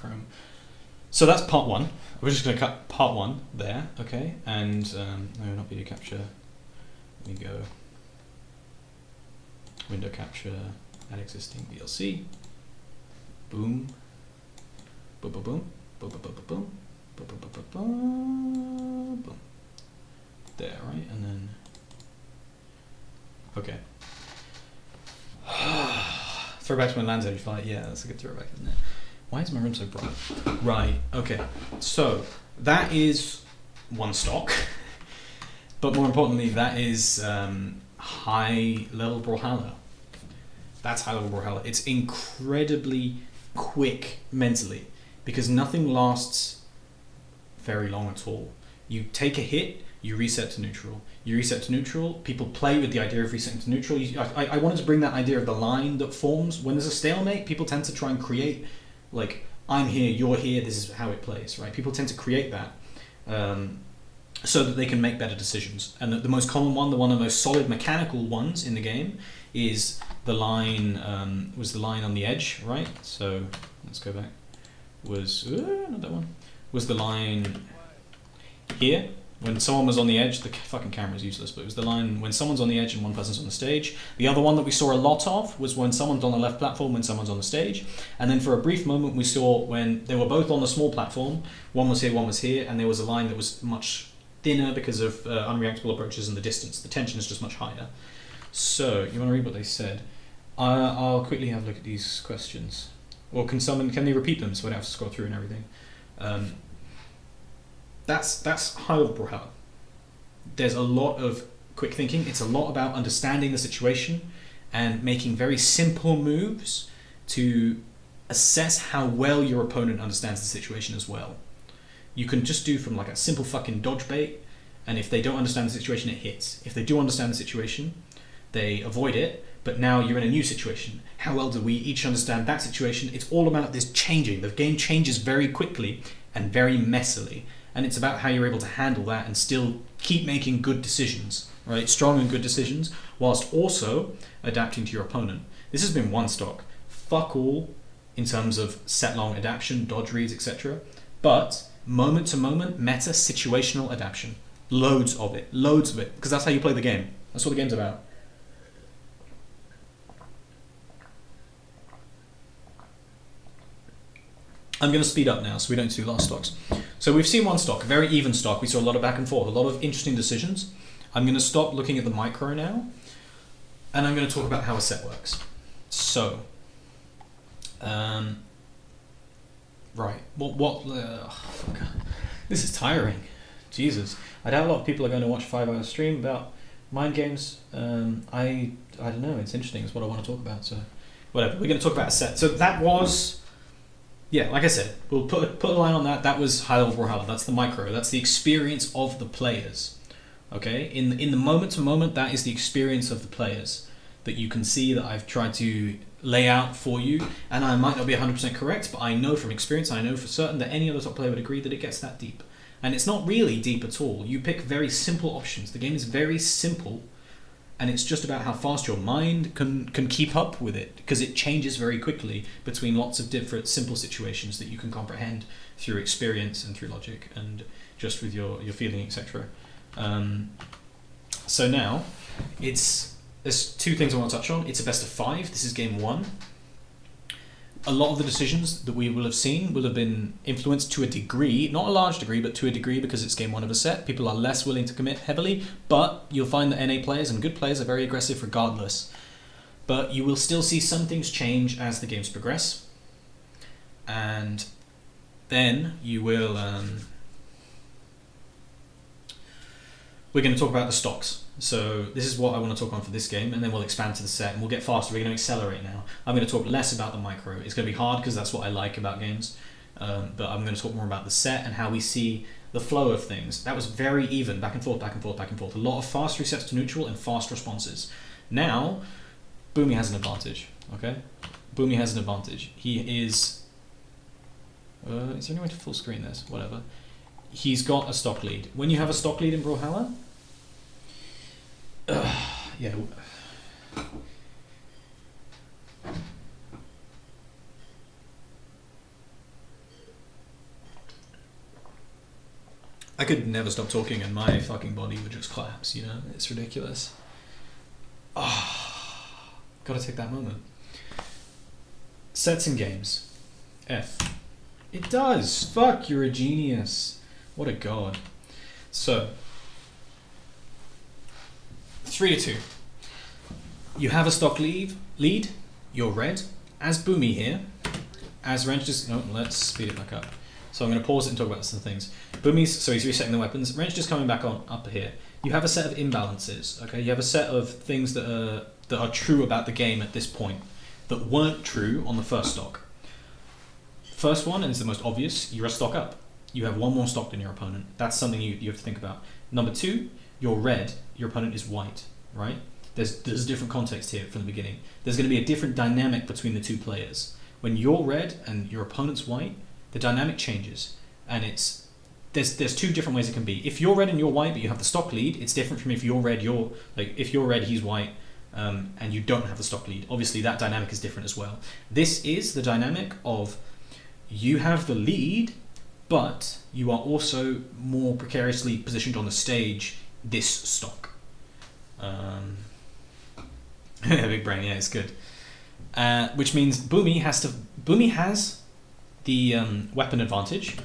Chrome. So that's part one. We're just going to cut part one there, okay? And no, not video capture. Let me go window capture, add existing VLC. Boom. Boom, boom, boom. Boom, boom, boom, boom, boom. Boom, boom, boom, boom, boom. There, right? And then, okay. Throwback to my Land's Edge fight. Yeah, that's a good throwback, isn't it? Why is my room so bright? Right, okay. So, that is one stock. But more importantly, that is high-level Brawlhalla. That's high-level Brawlhalla. It's incredibly quick mentally, because nothing lasts very long at all. You take a hit, you reset to neutral. You reset to neutral, people play with the idea of resetting to neutral. I wanted to bring that idea of the line that forms. When there's a stalemate, people tend to try and create, like, I'm here, you're here, this is how it plays, right? People tend to create that so that they can make better decisions. And the most common one, one of the most solid mechanical ones in the game, is the line, was the line on the edge, right? So, let's go back. Not that one. Was the line here. When someone was on the edge, the fucking camera's useless, but it was the line when someone's on the edge and one person's on the stage. The other one that we saw a lot of was when someone's on the left platform, when someone's on the stage. And then for a brief moment we saw when they were both on the small platform, one was here, and there was a line that was much thinner because of unreactable approaches and the distance. The tension is just much higher. So, you want to read what they said? I'll quickly have a look at these questions. Or can they repeat them so I don't have to scroll through and everything? That's high-level Brawlhalla. There's a lot of quick thinking. It's a lot about understanding the situation and making very simple moves to assess how well your opponent understands the situation as well. You can just do from like a simple fucking dodge bait, and if they don't understand the situation, it hits. If they do understand the situation, they avoid it, but now you're in a new situation. How well do we each understand that situation? It's all about this changing. The game changes very quickly and very messily. And it's about how you're able to handle that and still keep making good decisions, right? Strong and good decisions, whilst also adapting to your opponent. This has been one stock. Fuck all in terms of set long adaptation, dodge reads, etc. But moment to moment, meta situational adaptation. Loads of it, because that's how you play the game. That's what the game's about. I'm going to speed up now so we don't do last stocks. So we've seen one stock, a very even stock. We saw a lot of back and forth, a lot of interesting decisions. I'm going to stop looking at the micro now, and I'm going to talk about how a set works. So, right, this is tiring. Jesus, I doubt a lot of people are going to watch a 5-hour stream about mind games. I don't know. It's interesting. It's what I want to talk about. So, whatever. We're going to talk about a set. So that was. Yeah, like I said, we'll put a line on that. That was high-level Brawlhalla. That's the micro. That's the experience of the players. Okay? In the moment-to-moment, that is the experience of the players that you can see that I've tried to lay out for you. And I might not be 100% correct, but I know from experience, I know for certain that any other top player would agree that it gets that deep. And it's not really deep at all. You pick very simple options. The game is very simple, and it's just about how fast your mind can keep up with it, because it changes very quickly between lots of different simple situations that you can comprehend through experience and through logic and just with your feeling, etc. So now, there's two things I want to touch on. It's a best of 5. This is game 1. A lot of the decisions that we will have seen will have been influenced to a degree, not a large degree, but to a degree because it's game 1 of a set. People are less willing to commit heavily, but you'll find that NA players and good players are very aggressive regardless. But you will still see some things change as the games progress. And then you will... we're going to talk about the stocks. So this is what I want to talk on for this game, and then we'll expand to the set, and we'll get faster. We're going to accelerate now. I'm going to talk less about the micro. It's going to be hard because that's what I like about games, but I'm going to talk more about the set and how we see the flow of things. That was very even, back and forth, back and forth, back and forth. A lot of fast resets to neutral and fast responses. Now, Boomie has an advantage, okay? Boomie has an advantage. He is... is there any way to full screen this? Whatever. He's got a stock lead. When you have a stock lead in Brawlhalla, yeah. I could never stop talking and my fucking body would just collapse, you know? It's ridiculous. Ah, gotta take that moment. Sets and games. F. It does! Fuck, you're a genius. What a god. So, 3-2. You have a stock lead, you're red. As Boomie here, as Wrench just, no, let's speed it back up. So I'm going to pause it and talk about some things. Boomie's, so he's resetting the weapons. Wrench just coming back on up here. You have a set of imbalances, okay? You have a set of things that are true about the game at this point that weren't true on the first stock. First one, and it's the most obvious, you're a stock up. You have one more stock than your opponent. That's something you have to think about. Number two, you're red, your opponent is white, right? There's a different context here from the beginning. There's going to be a different dynamic between the two players. When you're red and your opponent's white, the dynamic changes, and there's two different ways it can be. If you're red and you're white, but you have the stock lead, it's different from if you're red, if you're red, he's white, and you don't have the stock lead. Obviously, that dynamic is different as well. This is the dynamic of you have the lead, but you are also more precariously positioned on the stage this stock. Big brain, yeah, it's good. Which means Boomie has the weapon advantage,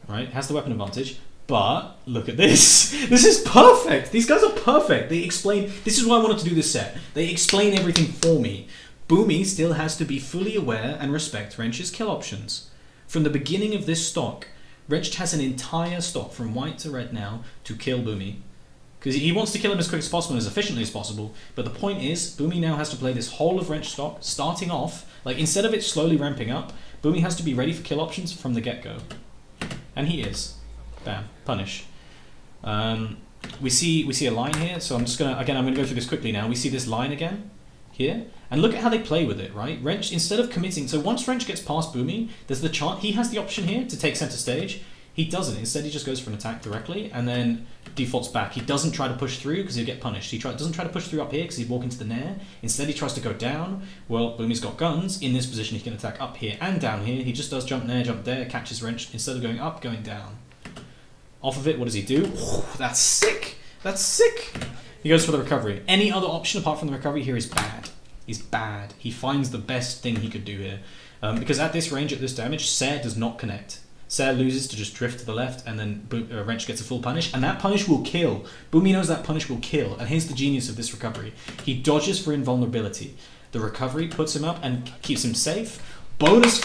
right? Has the weapon advantage, but look at this. This is perfect. These guys are perfect. They explain. This is why I wanted to do this set. They explain everything for me. Boomie still has to be fully aware and respect Wrench's kill options. From the beginning of this stock, Wrench has an entire stock from white to red now to kill Boomie. Because he wants to kill him as quick as possible and as efficiently as possible. But the point is, Boomie now has to play this whole of Wrench stock, starting off, like instead of it slowly ramping up, Boomie has to be ready for kill options from the get-go. And he is. Bam. Punish. We see a line here, so I'm gonna go through this quickly now. We see this line again, here. And look at how they play with it, right? Wrench, instead of committing, so once Wrench gets past Boomie, there's the chance, he has the option here to take center stage. He doesn't. Instead, he just goes for an attack directly and then defaults back. He doesn't try to push through because he'll get punished. He doesn't try to push through up here because he'd walk into the nair. Instead, he tries to go down. Well, Boomie's got guns. In this position, he can attack up here and down here. He just does jump nair, jump there, catches Wrench. Instead of going up, going down. Off of it, what does he do? Ooh, that's sick. That's sick. He goes for the recovery. Any other option apart from the recovery here is bad. He's bad. He finds the best thing he could do here. Because at this range, at this damage, Ser does not connect. Ser loses to just drift to the left, and then Wrench gets a full punish, and that punish will kill. Boomie knows that punish will kill, and here's the genius of this recovery. He dodges for invulnerability. The recovery puts him up and keeps him safe. Bonus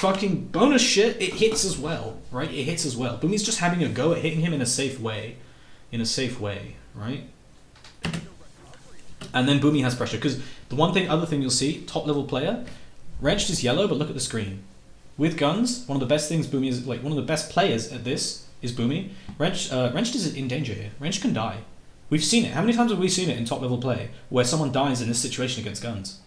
shit, it hits as well, right? It hits as well. Boomie's just having a go at hitting him in a safe way. Right? And then Boomie has pressure, because the other thing you'll see, top level player, Wrench is yellow, but look at the screen. With guns, one of the best things Boomie is, one of the best players at this is Boomie. Wrench is in danger here. Wrench can die. We've seen it. How many times have we seen it in top level play where someone dies in this situation against guns?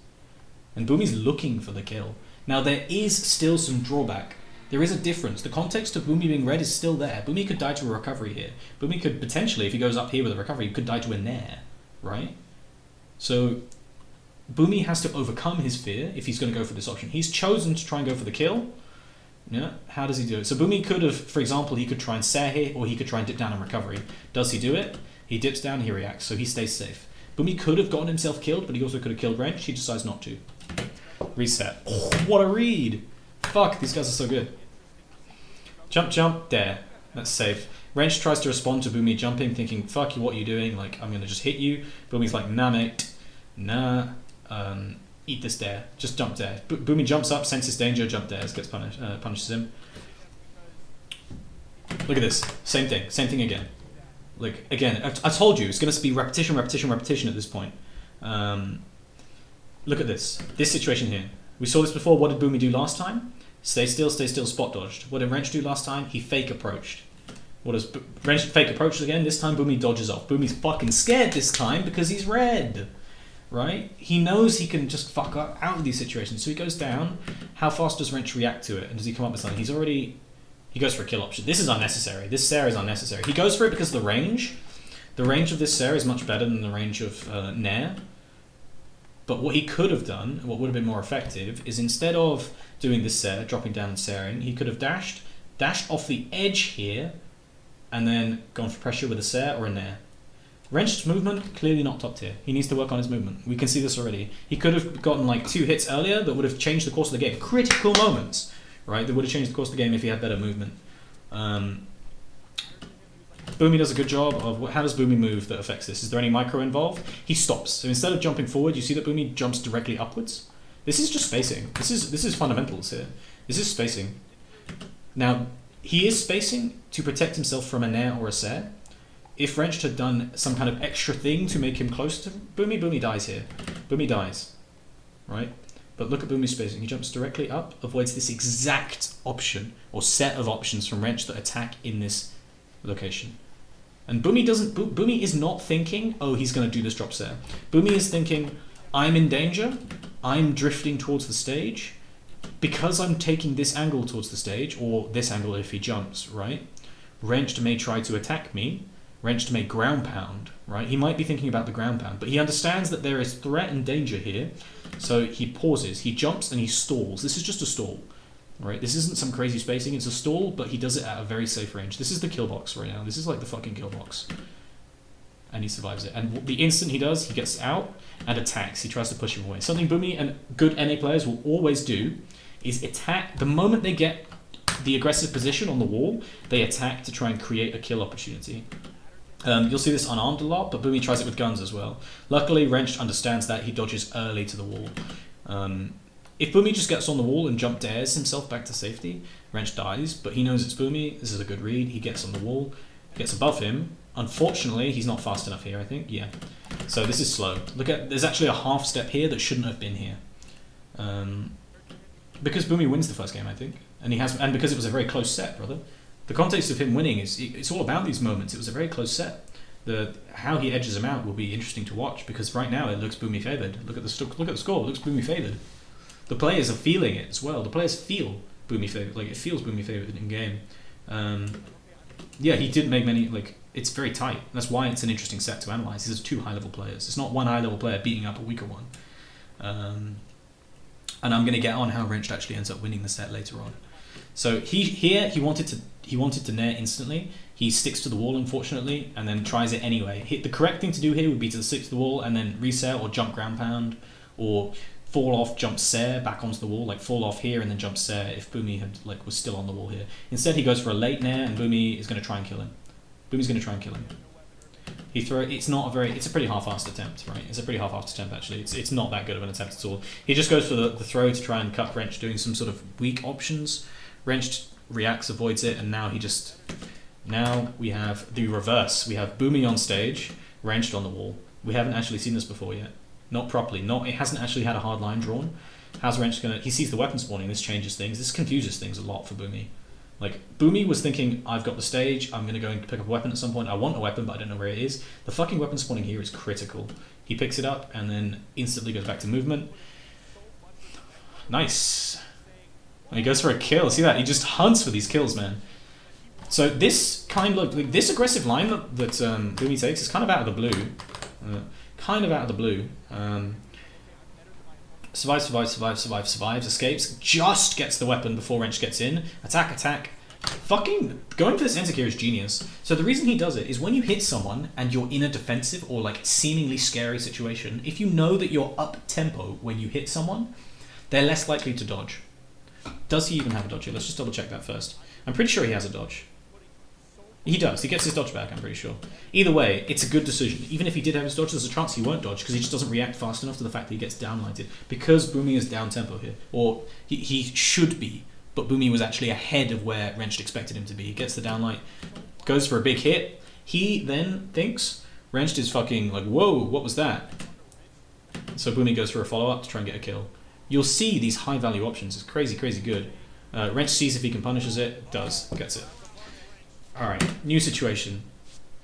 And Boomie's looking for the kill. Now there is still some drawback. There is a difference. The context of Boomie being red is still there. Boomie could die to a recovery here. Boomie could potentially, if he goes up here with a recovery, he could die to a nair, right? So Boomie has to overcome his fear if he's going to go for this option. He's chosen to try and go for the kill. Yeah, how does he do it? So Boomie could have, for example, he could try and Ser here, or he could try and dip down and recovery. Does he do it? He dips down, he reacts, so he stays safe. Boomie could have gotten himself killed, but he also could have killed Wrench. He decides not to. Reset. Oh, what a read! Fuck, these guys are so good. Jump, jump, dare. That's safe. Wrench tries to respond to Boomie jumping, thinking, fuck you, what are you doing? Like, I'm going to just hit you. Boomie's like, nah, mate. Nah. Eat this dare. Just jump dare. Boomie jumps up, senses danger, jump dares, gets punishes him. Look at this. Same thing again. Like, again, I told you, it's going to be repetition, repetition, repetition at this point. Look at this. This situation here. We saw this before. What did Boomie do last time? Stay still, spot dodged. What did Wrench do last time? He fake approached. What does Wrench fake approach again? This time Boomie dodges off. Boomie's fucking scared this time because he's red. Right? He knows he can just fuck up out of these situations. So he goes down. How fast does Wrench react to it? And does he come up with something? He goes for a kill option. This is unnecessary. This Ser is unnecessary. He goes for it because the range of this Ser is much better than the range of Nair. But what he could have done, what would have been more effective, is instead of doing this Ser, dropping down and Sering, he could have dashed off the edge here, and then gone for pressure with a Ser or a Nair. Wrench's movement, clearly not top tier. He needs to work on his movement. We can see this already. He could have gotten like 2 hits earlier that would have changed the course of the game. Critical moments, right? That would have changed the course of the game if he had better movement. Boomie does a good job of, how does Boomie move that affects this? Is there any micro involved? He stops. So instead of jumping forward, you see that Boomie jumps directly upwards. This is just spacing. This is fundamentals here. This is spacing. Now, he is spacing to protect himself from a Nair or a Ser. If Wrenched had done some kind of extra thing to make him close to Boomie, Boomie dies here. Boomie dies, right? But look at Boomie's spacing. He jumps directly up, avoids this exact option or set of options from Wrench that attack in this location. And Boomie is not thinking, oh, he's going to do this drop Ser. Boomie is thinking, I'm in danger. I'm drifting towards the stage. Because I'm taking this angle towards the stage, or this angle if he jumps, right? Wrenched may try to attack me. Wrenched may ground pound, right? He might be thinking about the ground pound, but he understands that there is threat and danger here, so he pauses, he jumps and he stalls. This is just a stall, right? This isn't some crazy spacing, it's a stall, but he does it at a very safe range. This is the kill box right now. This is like the fucking kill box. And he survives it. And the instant he does, he gets out and attacks. He tries to push him away. Something Boomie and good NA players will always do is attack. The moment they get the aggressive position on the wall, they attack to try and create a kill opportunity. You'll see this unarmed a lot, but Boomie tries it with guns as well. Luckily, Wrenched understands that. He dodges early to the wall. If Boomie just gets on the wall and jump dares himself back to safety, Wrench dies, but he knows it's Boomie. This is a good read. He gets on the wall, gets above him. Unfortunately, he's not fast enough here, I think. Yeah. So this is slow. Look at, there's actually a half step here that shouldn't have been here. Because Boomie wins the first game, I think. And because it was a very close set, brother. The context of him winning is, it's all about these moments. It was a very close set. How he edges him out will be interesting to watch, because right now it looks Boomie favoured. Look at the score. It looks Boomie favoured. The players are feeling it as well. The players feel Boomie favoured. Like, it feels Boomie favoured in game. Yeah, he didn't make many. Like, it's very tight. That's why it's an interesting set to analyse. These are 2 high-level players. It's not one high-level player beating up a weaker one. And I'm going to get on how Wrenched actually ends up winning the set later on. So he wanted to nair instantly. He sticks to the wall, unfortunately, and then tries it anyway. The correct thing to do here would be to stick to the wall and then reset or jump ground pound, or fall off, jump Ser back onto the wall, like fall off here and then jump Ser if Boomie was still on the wall here. Instead, he goes for a late nair, and Boomie is going to try and kill him. Boomie's going to try and kill him. It's a pretty half-assed attempt, right? It's a pretty half-assed attempt, actually. It's not that good of an attempt at all. He just goes for the throw to try and cut Wrench, doing some sort of weak options. Wrench reacts, avoids it, and now we have the reverse. We have Boomie on stage, Wrenched on the wall. We haven't actually seen this before yet. Not properly. It hasn't actually had a hard line drawn. How's Wrench gonna... He sees the weapon spawning. This changes things. This confuses things a lot for Boomie. Like, Boomie was thinking, I've got the stage, I'm going to go and pick up a weapon at some point. I want a weapon, but I don't know where it is. The fucking weapon spawning here is critical. He picks it up and then instantly goes back to movement. Nice. And he goes for a kill. See that? He just hunts for these kills, man. So this kind of... Like, this aggressive line that Boomie takes is kind of out of the blue. Survives, escapes, just gets the weapon before Wrench gets in. Attack. Fucking going for this anti-gear is genius. So the reason he does it is when you hit someone and you're in a defensive or like seemingly scary situation, if you know that you're up tempo when you hit someone, they're less likely to dodge. Does he even have a dodge here? Let's just double check that first. I'm pretty sure he has a dodge. He does. He gets his dodge back, I'm pretty sure. Either way, it's a good decision. Even if he did have his dodge, there's a chance he won't dodge because he just doesn't react fast enough to the fact that he gets downlighted. Because Boomie is down tempo here. Or he should be, but Boomie was actually ahead of where Wrenched expected him to be. He gets the downlight, goes for a big hit. He then thinks Wrenched is fucking like, whoa, what was that? So Boomie goes for a follow-up to try and get a kill. You'll see these high-value options. It's crazy, crazy good. Wrench sees if he can punishes it. Does. Gets it. Alright, new situation.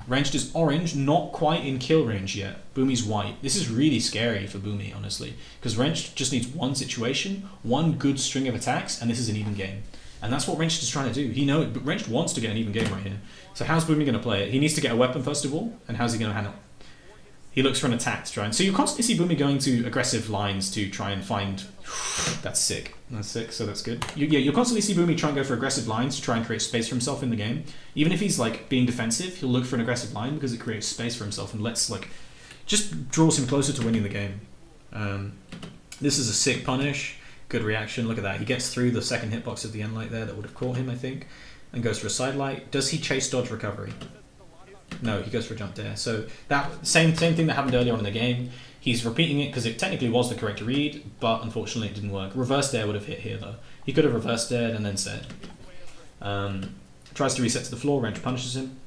Wrenched is orange, not quite in kill range yet. Boomie's white. This is really scary for Boomie, honestly. Because Wrenched just needs one situation, one good string of attacks, and this is an even game. And that's what Wrenched is trying to do. He knows, but Wrenched wants to get an even game right here. So how's Boomie going to play it? He needs to get a weapon first of all, and how's he going to handle it? he looks for an attack to try and... So you constantly see Boomie going to aggressive lines to try and find... That's sick. That's sick, so that's good. You'll constantly see Boomie try and go for aggressive lines to try and create space for himself in the game. Even if he's like being defensive, he'll look for an aggressive line because it creates space for himself and lets like... Just draws him closer to winning the game. This is a sick punish. Good reaction. Look at that. He gets through the second hitbox of the end light there that would have caught him, I think. And goes for a side light. Does he chase dodge recovery? No, he goes for a jump dare. So that same thing that happened earlier on in the game. He's repeating it because it technically was the correct read, but unfortunately it didn't work. Reverse dare would have hit here though. He could have reverse dared and then said. Tries to reset to the floor. Wrench punishes him.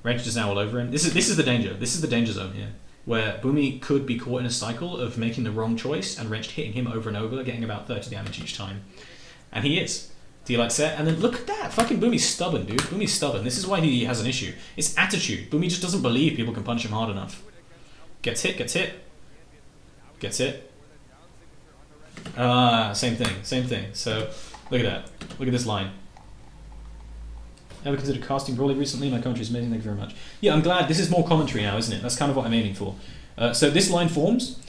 Wrench is now all over him. This is the danger. This is the danger zone here, where Boomie could be caught in a cycle of making the wrong choice and Wrench hitting him over and over, getting about 30 damage each time. And he is. Do you like set? And then look at that! Fucking Boomie's stubborn, dude. Boomie's stubborn. This is why he has an issue. It's attitude. Boomie just doesn't believe people can punch him hard enough. Gets hit, gets hit. Gets hit. Same thing. So, look at that. Look at this line. Ever considered casting Brawley recently? My commentary is amazing, thank you very much. Yeah, I'm glad. This is more commentary now, isn't it? That's kind of what I'm aiming for. So this line forms.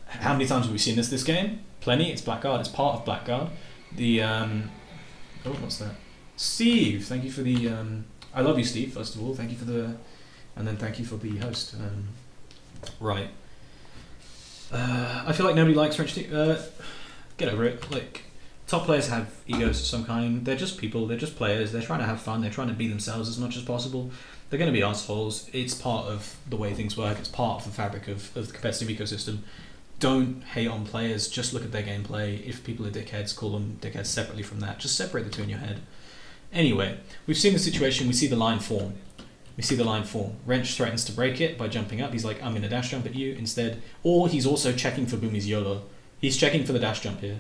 How many times have we seen this game? Plenty. It's Blackguard. It's part of Blackguard. The, oh, what's that? Steve, thank you for the, I love you, Steve, first of all. Thank you for the, and then thank you for the host. Right. I feel like nobody likes French team. Get over it. Like, top players have egos of some kind. They're just people. They're just players. They're trying to have fun. They're trying to be themselves as much as possible. They're going to be assholes. It's part of the way things work. It's part of the fabric of the competitive ecosystem. Don't hate on players. Just look at their gameplay. If people are dickheads, call them dickheads separately from that. Just separate the two in your head. Anyway, we've seen the situation. We see the line form. Wrench threatens to break it by jumping up. He's like, I'm going to dash jump at you instead. Or he's also checking for Boomie's YOLO. He's checking for the dash jump here.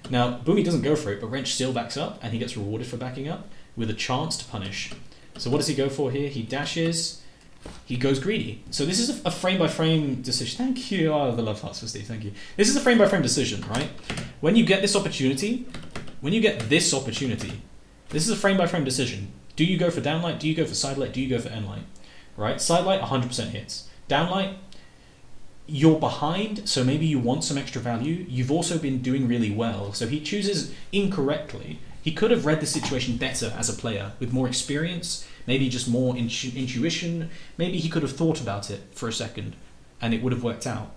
Now, Boomie doesn't go for it, but Wrench still backs up, and he gets rewarded for backing up with a chance to punish. So what does he go for here? He dashes. He goes greedy. So this is a frame-by-frame decision. Thank you. Oh, the love hearts for Steve. Thank you. This is a frame-by-frame decision, right? When you get this opportunity, this is a frame-by-frame decision. Do you go for downlight? Do you go for sidelight? Do you go for endlight? Right? Sidelight, 100% hits. Downlight, you're behind, so maybe you want some extra value. You've also been doing really well. So he chooses incorrectly. He could have read the situation better as a player with more experience, maybe just more intuition. Maybe he could have thought about it for a second and it would have worked out.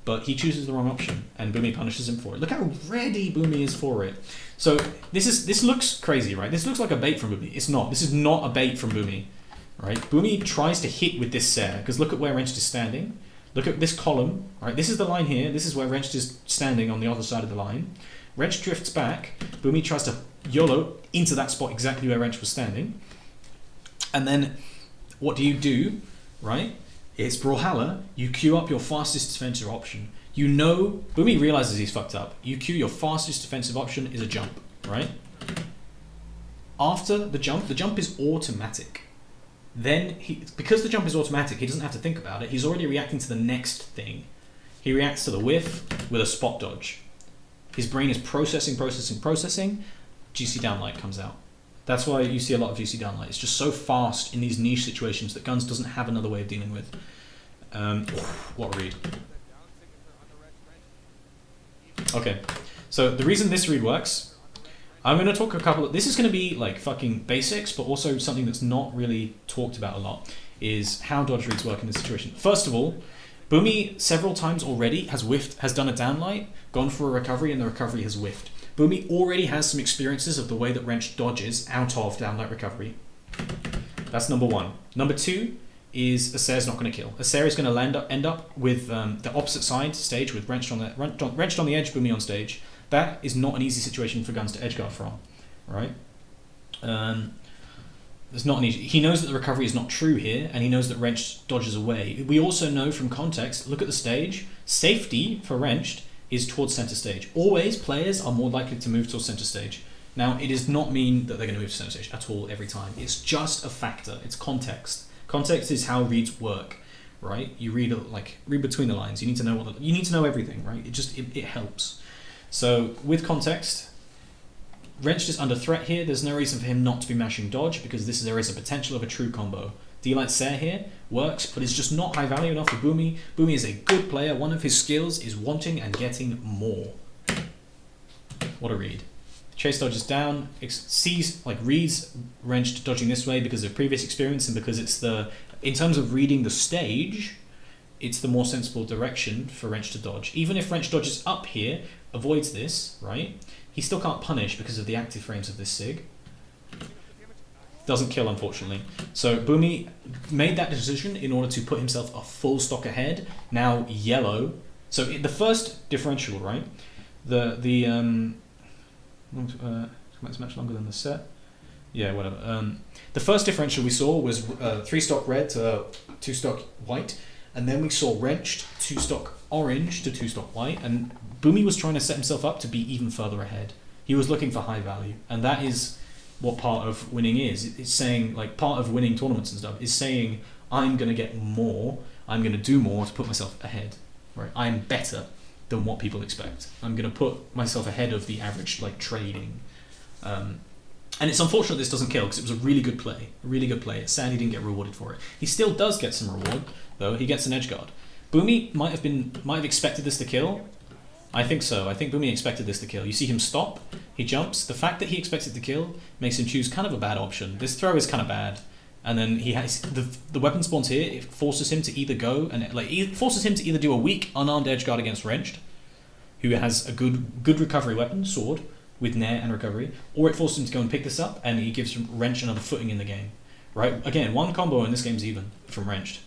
But he chooses the wrong option and Boomie punishes him for it. Look how ready Boomie is for it. So this looks crazy, right? This looks like a bait from Boomie. It's not. This is not a bait from Boomie, right? Boomie tries to hit with this Serre because look at where Wrench is standing. Look at this column, right? This is the line here. This is where Wrench is standing on the other side of the line. Wrench drifts back. Boomie tries to YOLO into that spot exactly where Wrench was standing. And then what do, right? It's Brawlhalla. You queue up your fastest defensive option. You know, Boomie realizes he's fucked up. You queue your fastest defensive option is a jump, right? After the jump is automatic. Then, because the jump is automatic, he doesn't have to think about it. He's already reacting to the next thing. He reacts to the whiff with a spot dodge. His brain is processing. GC downlight comes out. That's why you see a lot of GC downlight. It's just so fast in these niche situations that Guns doesn't have another way of dealing with. What read? Okay, so the reason this read works, I'm going to talk a couple of... This is going to be like fucking basics, but also something that's not really talked about a lot, is how dodge reads work in this situation. First of all, Boomie several times already has done a downlight, gone for a recovery, and the recovery has whiffed. Boomie already has some experiences of the way that Wrench dodges out of downlight recovery. That's number one. Number two is a Serre's not going to kill. A Serre is going to end up with the opposite side stage with Wrenched on the edge, Boomie on stage. That is not an easy situation for Guns to edgeguard from, right? There's not an easy. He knows that the recovery is not true here, and he knows that Wrenched dodges away. We also know from context, look at the stage, safety for Wrenched is towards center stage. Always, players are more likely to move towards center stage. Now, it does not mean that they're going to move to center stage at all every time. It's just a factor. It's context. Context is how reads work, right? You read between the lines. You need to know you need to know everything, right? It helps. So with context, Wrenched is under threat here. There's no reason for him not to be mashing dodge because there is a potential of a true combo. D-Light Sare here works, but it's just not high value enough for Boomie. Boomie is a good player. One of his skills is wanting and getting more. What a read. Chase dodges down, sees, like, reads Wrenched dodging this way because of previous experience and because it's the, in terms of reading the stage, it's the more sensible direction for Wrench to dodge. Even if Wrench dodges up here, avoids this, right? He still can't punish because of the active frames of this SIG. Doesn't kill, unfortunately. So Boomie made that decision in order to put himself a full stock ahead. Now yellow. So the first differential, right? It's much longer than the set. Yeah, whatever. The first differential we saw was 3 stock red to 2 stock white, and then we saw Wrenched 2 stock orange to 2 stock white, and Boomie was trying to set himself up to be even further ahead. He was looking for high value, and that is what part of winning is. It's saying, like, part of winning tournaments and stuff is saying, I'm going to get more, I'm going to do more to put myself ahead. Right? I'm better than what people expect. I'm going to put myself ahead of the average, like, trading. And it's unfortunate this doesn't kill because it was a really good play. A really good play. It's sad he didn't get rewarded for it. He still does get some reward, though. He gets an edge guard. Boomie might have expected this to kill. I think so. I think Boomie expected this to kill. You see him stop, he jumps. The fact that he expects it to kill makes him choose kind of a bad option. This throw is kind of bad. And then he has the weapon spawns here. It forces him to either go and it forces him to either do a weak unarmed edge guard against Wrenched, who has a good recovery weapon, sword, with nair and recovery, or it forces him to go and pick this up, and he gives Wrench another footing in the game. Right? Again, one combo and this game's even from Wrenched.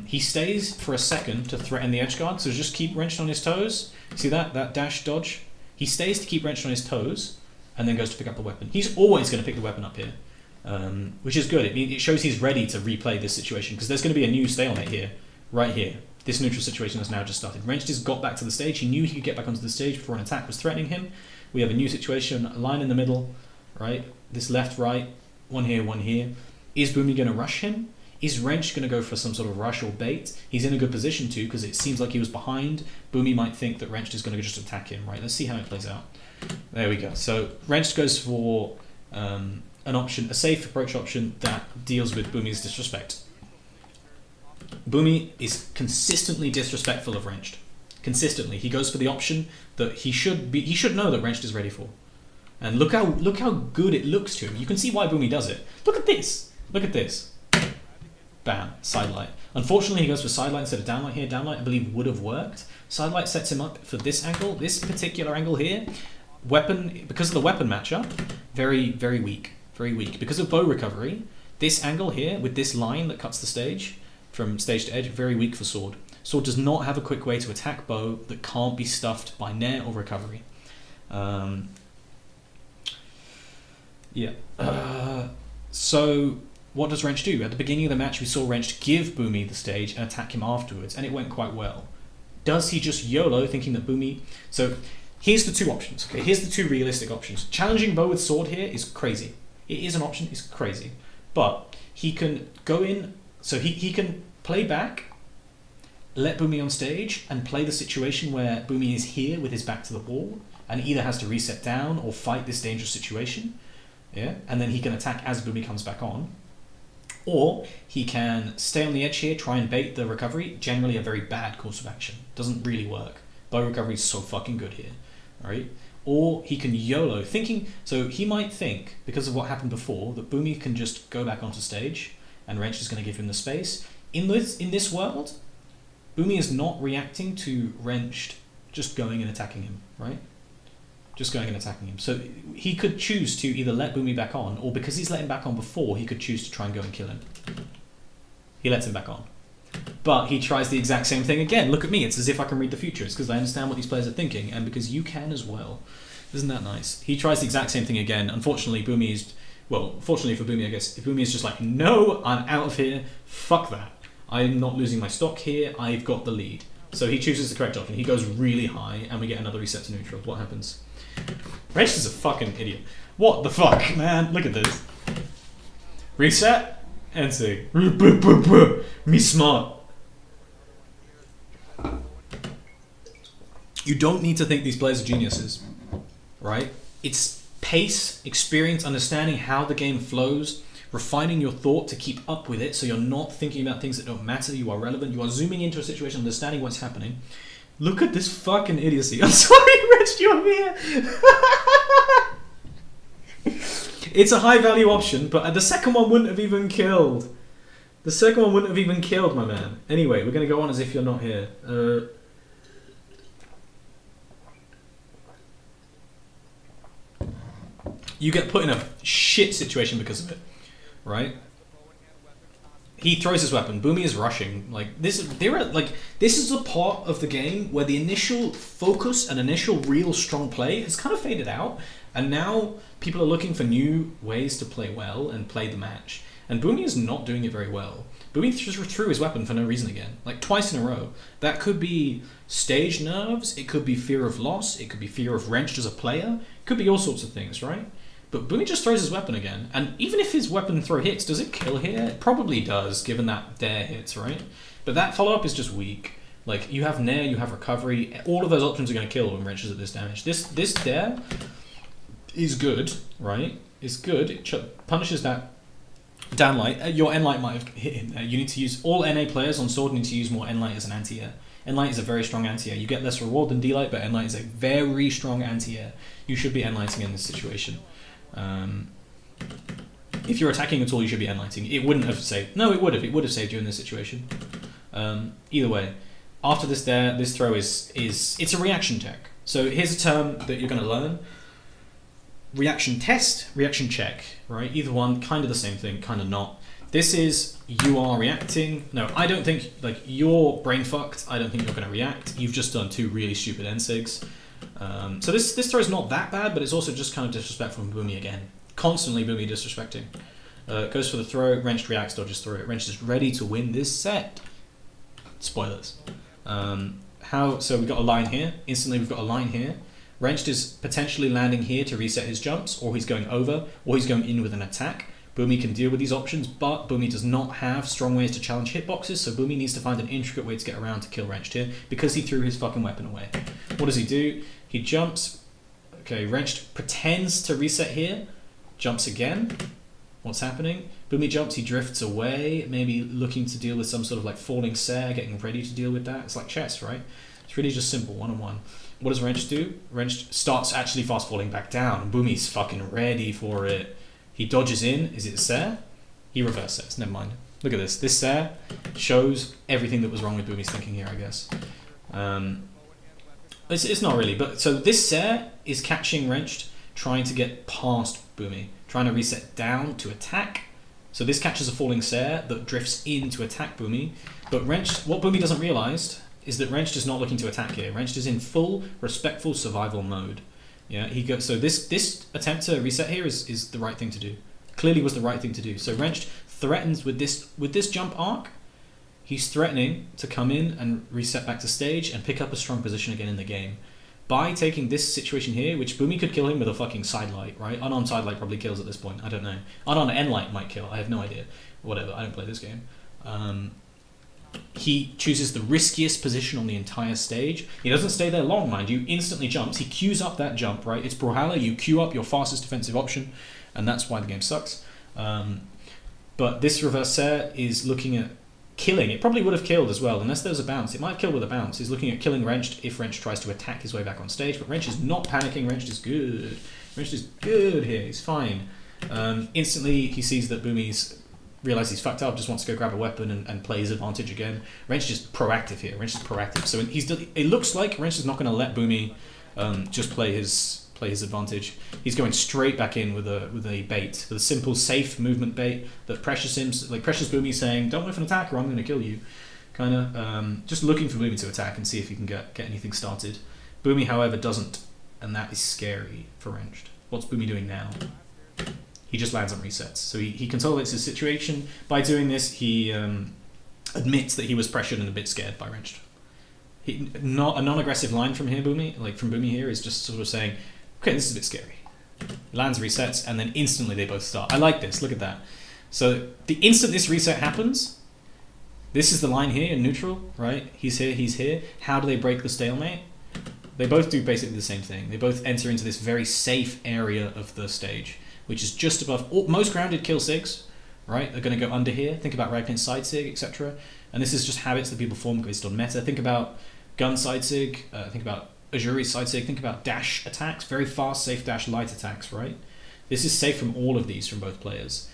He stays for a second to threaten the edge guard, so just keep Wrenched on his toes. See that dash dodge? He stays to keep Wrenched on his toes, and then goes to pick up the weapon. He's always going to pick the weapon up here, which is good. It shows he's ready to replay this situation, because there's going to be a new stalemate here, right here. This neutral situation has now just started. Wrenched just got back to the stage. He knew he could get back onto the stage before an attack was threatening him. We have a new situation, a line in the middle, right? This left, right, one here, one here. Is Boomie going to rush him? Is Wrench going to go for some sort of rush or bait? He's in a good position to, because it seems like he was behind. Boomie might think that Wrench is going to just attack him, right? Let's see how it plays out. There we go. So Wrench goes for an option, a safe approach option that deals with Boomie's disrespect. Boomie is consistently disrespectful of Wrenched. Consistently. He goes for the option that he should know that Wrenched is ready for. And look how good it looks to him. You can see why Boomie does it. Look at this. Look at this. Bam. Sidelight. Unfortunately, he goes for sidelight instead of downlight here. Downlight, I believe, would have worked. Sidelight sets him up for this angle. This particular angle here. Weapon, because of the weapon matchup, very, very weak. Very weak. Because of bow recovery, this angle here with this line that cuts the stage from stage to edge, very weak for sword. Sword does not have a quick way to attack bow that can't be stuffed by nair or recovery. So what does Wrench do? At the beginning of the match, we saw Wrench give Boomie the stage and attack him afterwards, and it went quite well. Does he just YOLO, thinking that Boomie... So here's the two options. Okay, here's the two realistic options. Challenging bow with sword here is crazy. It is an option, it's crazy. But he can go in... So he can play back, let Boomie on stage, and play the situation where Boomie is here with his back to the wall, and either has to reset down or fight this dangerous situation. Yeah, and then he can attack as Boomie comes back on. Or he can stay on the edge here, try and bait the recovery. Generally a very bad course of action. Doesn't really work. Bow recovery is so fucking good here. Right? Or he can YOLO, thinking... So he might think, because of what happened before, that Boomie can just go back onto stage, and Wrench is going to give him the space. In this world, Boomie is not reacting to Wrenched just going and attacking him, right? Just going and attacking him. So he could choose to either let Boomie back on, or because he's let him back on before, he could choose to try and go and kill him. He lets him back on. But he tries the exact same thing again. Look at me, it's as if I can read the future. It's because I understand what these players are thinking, and because you can as well. Isn't that nice? He tries the exact same thing again. Unfortunately, Boomie is... Well, fortunately for Boomie, I guess, if Boomie is just like, no, I'm out of here, fuck that. I'm not losing my stock here, I've got the lead. So he chooses the correct option. He goes really high, and we get another reset to neutral. What happens? Wrench is a fucking idiot. What the fuck, man? Look at this. Reset, and see. Me smart. You don't need to think these players are geniuses, right? It's pace, experience, understanding how the game flows, refining your thought to keep up with it, so you're not thinking about things that don't matter. You are relevant. You are zooming into a situation, understanding what's happening. Look at this fucking idiocy. I'm sorry, Rich, you're here. It's a high value option, but the second one wouldn't have even killed. The second one wouldn't have even killed, my man. Anyway, we're going to go on as if you're not here. You get put in a shit situation because of it, right? He throws his weapon. Boomie is rushing. Like this is a part of the game where the initial focus and initial real strong play has kind of faded out, and now people are looking for new ways to play well and play the match. And Boomie is not doing it very well. Boomie just threw his weapon for no reason again, like twice in a row. That could be stage nerves. It could be fear of loss. It could be fear of wrenched as a player. It could be all sorts of things, right? But Boomie just throws his weapon again, and even if his weapon throw hits, does it kill here? It probably does, given that dare hits, right? But that follow-up is just weak. Like, you have nair, you have recovery, all of those options are going to kill when wrenches at this damage. This dare is good, right? It's good. It punishes that down light. Your N light might have hit him there. You need to use, all NA players on sword need to use more N light as an anti-air. N light is a very strong anti-air. You get less reward than D light, but N light is a very strong anti-air. You should be N lighting in this situation. If you're attacking at all, you should be N-lighting. It wouldn't have saved. No, it would have. It would have saved you in this situation. Either way, after this dare, this throw is it's a reaction tech. So here's a term that you're going to learn: reaction test, reaction check. Right? Either one, kind of the same thing, kind of not. This is you are reacting. No, I don't think, like, you're brain fucked. I don't think you're going to react. You've just done two really stupid N-sigs. So this throw is not that bad, but it's also just kind of disrespectful from Boomie again. Constantly Boomie disrespecting. Goes for the throw, wrenched reacts, dodges through it. Wrenched is ready to win this set. Spoilers. So we've got a line here. Instantly we've got a line here. Wrenched is potentially landing here to reset his jumps, or he's going over, or he's going in with an attack. Boomie can deal with these options, but Boomie does not have strong ways to challenge hitboxes, so Boomie needs to find an intricate way to get around to kill Wrenched here, because he threw his fucking weapon away. What does he do? He jumps. Okay, Wrenched pretends to reset here. Jumps again. What's happening? Boomie jumps, he drifts away, maybe looking to deal with some sort of like falling Sair, getting ready to deal with that. It's like chess, right? It's really just simple, one-on-one. What does Wrenched do? Wrenched starts actually fast falling back down, and Boomie's fucking ready for it. He dodges in. Is it Sair? He reverse sets. Never mind. Look at this. This Sair shows everything that was wrong with Boomie's thinking here, I guess. It's not really, but so this Sair is catching Wrenched, trying to get past Boomie, trying to reset down to attack. So this catches a falling Sair that drifts in to attack Boomie. But Wrenched, what Boomie doesn't realise is that Wrenched is not looking to attack here. Wrenched is in full respectful survival mode. Yeah, he goes. So this attempt to reset here is the right thing to do. Clearly was the right thing to do. So Wrenched threatens with this jump arc. He's threatening to come in and reset back to stage and pick up a strong position again in the game. By taking this situation here, which Boomie could kill him with a fucking sidelight, right? Unarmed sidelight probably kills at this point. I don't know. Unarmed N-light might kill. I have no idea. Whatever. I don't play this game. He chooses the riskiest position on the entire stage. He doesn't stay there long, mind you. Instantly jumps. He queues up that jump, right? It's Brawlhalla. You queue up your fastest defensive option, and that's why the game sucks. But this reverse Sair is looking at killing. It probably would have killed as well, unless there was a bounce. It might have killed with a bounce. He's looking at killing Wrenched if Wrenched tries to attack his way back on stage, but Wrenched is not panicking. Wrenched is good. Wrenched is good here. He's fine. Instantly, he sees that Boomie's realizes he's fucked up, just wants to go grab a weapon and play his advantage again. Wrenched is proactive here. Wrenched is proactive. So it looks like Wrenched is not going to let Boomie just play his advantage. He's going straight back in with a bait, with a simple, safe movement bait that pressures him, like pressures Boomie, saying, "Don't whiff an attack, or I'm going to kill you." Kind of just looking for Boomie to attack and see if he can get anything started. Boomie, however, doesn't, and that is scary for Wrenched. What's Boomie doing now? He just lands on resets. So he consolidates his situation. By doing this, he admits that he was pressured and a bit scared by Wrenched. Not a non-aggressive line from here, Boomie, like from Boomie here, is just sort of saying, okay, this is a bit scary. Lands, resets, and then instantly they both start. I like this, look at that. So the instant this reset happens, this is the line here in neutral, right? He's here, he's here. How do they break the stalemate? They both do basically the same thing. They both enter into this very safe area of the stage, which is just above most grounded kill sigs, right, are going to go under here. Think about right pin side sig, etc. And this is just habits that people form based on meta. Think about gun side sig, think about Azuri side sig, think about dash attacks, very fast, safe dash, light attacks, right? This is safe from all of these from both players.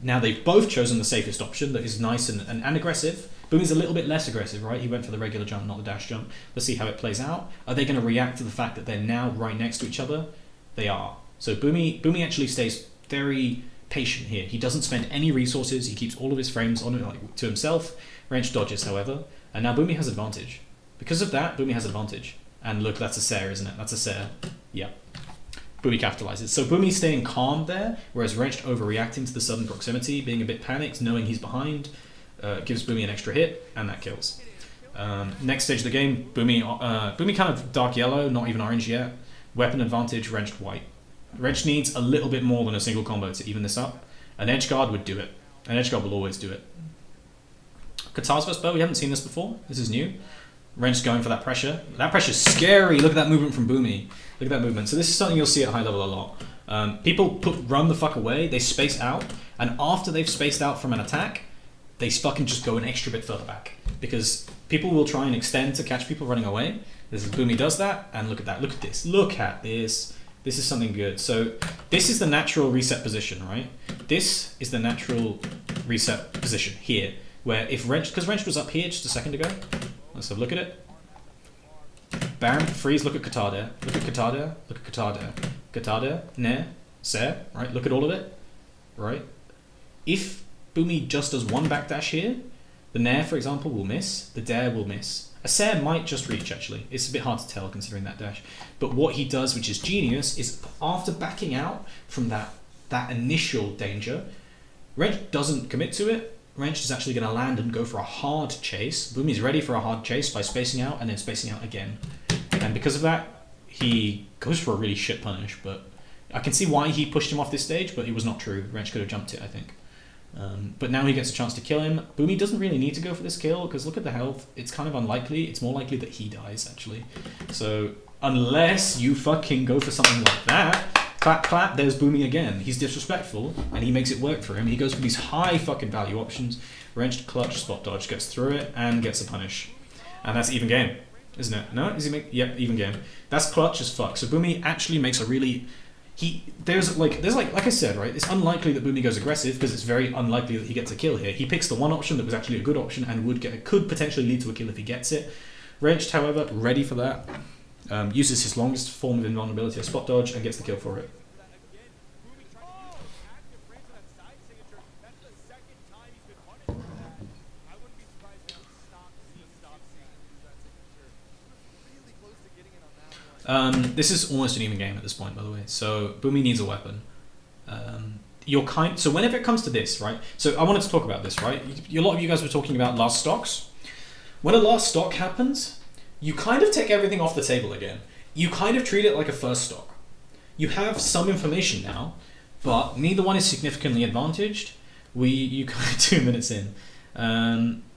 Now they've both chosen the safest option that is nice and aggressive. Boomie's a little bit less aggressive, right? He went for the regular jump, not the dash jump. Let's see how it plays out. Are they going to react to the fact that they're now right next to each other? They are. So Boomie actually stays very patient here. He doesn't spend any resources. He keeps all of his frames on to himself. Wrench dodges, however, and now Boomie has advantage. Because of that, Boomie has advantage. And look, that's a Sair, isn't it? That's a Sair. Yeah. Boomie capitalizes. So Boomie's staying calm there, whereas Wrench overreacting to the sudden proximity, being a bit panicked, knowing he's behind, gives Boomie an extra hit, and that kills. Next stage of the game, Boomie kind of dark yellow, not even orange yet. Weapon advantage, Wrenched white. Wrench needs a little bit more than a single combo to even this up. An edge guard would do it. An edge guard will always do it. Katars vs bow, we haven't seen this before. This is new. Wrench going for that pressure. That pressure's scary. Look at that movement from Boomie. Look at that movement. So this is something you'll see at high level a lot. People run the fuck away. They space out, and after they've spaced out from an attack, they fucking just go an extra bit further back because people will try and extend to catch people running away. This is Boomie does that, and look at that. Look at this. Look at this. This is something good. So this is the natural reset position, right? This is the natural reset position here, where if Wrench, because Wrench was up here just a second ago. Let's have a look at it. Bam, freeze, look at Qatar there. Look at Qatar there. Look at Qatar there. Qatar there. Nair. Sair. Right, look at all of it. Right. If Boomie just does one backdash here, the Nair, for example, will miss. The Dare will miss. A Sair might just reach, actually. It's a bit hard to tell considering that dash. But what he does, which is genius, is after backing out from that initial danger, Wrench doesn't commit to it. Wrench is actually going to land and go for a hard chase. Boomie's ready for a hard chase by spacing out and then spacing out again. And because of that, he goes for a really shit punish. But I can see why he pushed him off this stage, but it was not true. Wrench could have jumped it, I think. But now he gets a chance to kill him. Boomie doesn't really need to go for this kill, because look at the health. It's kind of unlikely. It's more likely that he dies, actually. So unless you fucking go for something like that, clap, clap, there's Boomie again. He's disrespectful, and he makes it work for him. He goes for these high fucking value options. Wrenched, clutch, spot dodge, gets through it, and gets a punish. And that's even game, isn't it? No? Is he make? Yep, even game. That's clutch as fuck. So Boomie actually makes a really... There's like I said, right? It's unlikely that Boomie goes aggressive, because it's very unlikely that he gets a kill here. He picks the one option that was actually a good option and could potentially lead to a kill if he gets it. Wrenched, however, ready for that. Uses his longest form of invulnerability, a spot dodge, and gets the kill for it. This is almost an even game at this point, by the way. So Boomie needs a weapon. So whenever it comes to this, right? So I wanted to talk about this, right? A lot of you guys were talking about last stocks. When a last stock happens, you kind of take everything off the table again. You kind of treat it like a first stock. You have some information now, but neither one is significantly advantaged. You kind of 2 minutes in.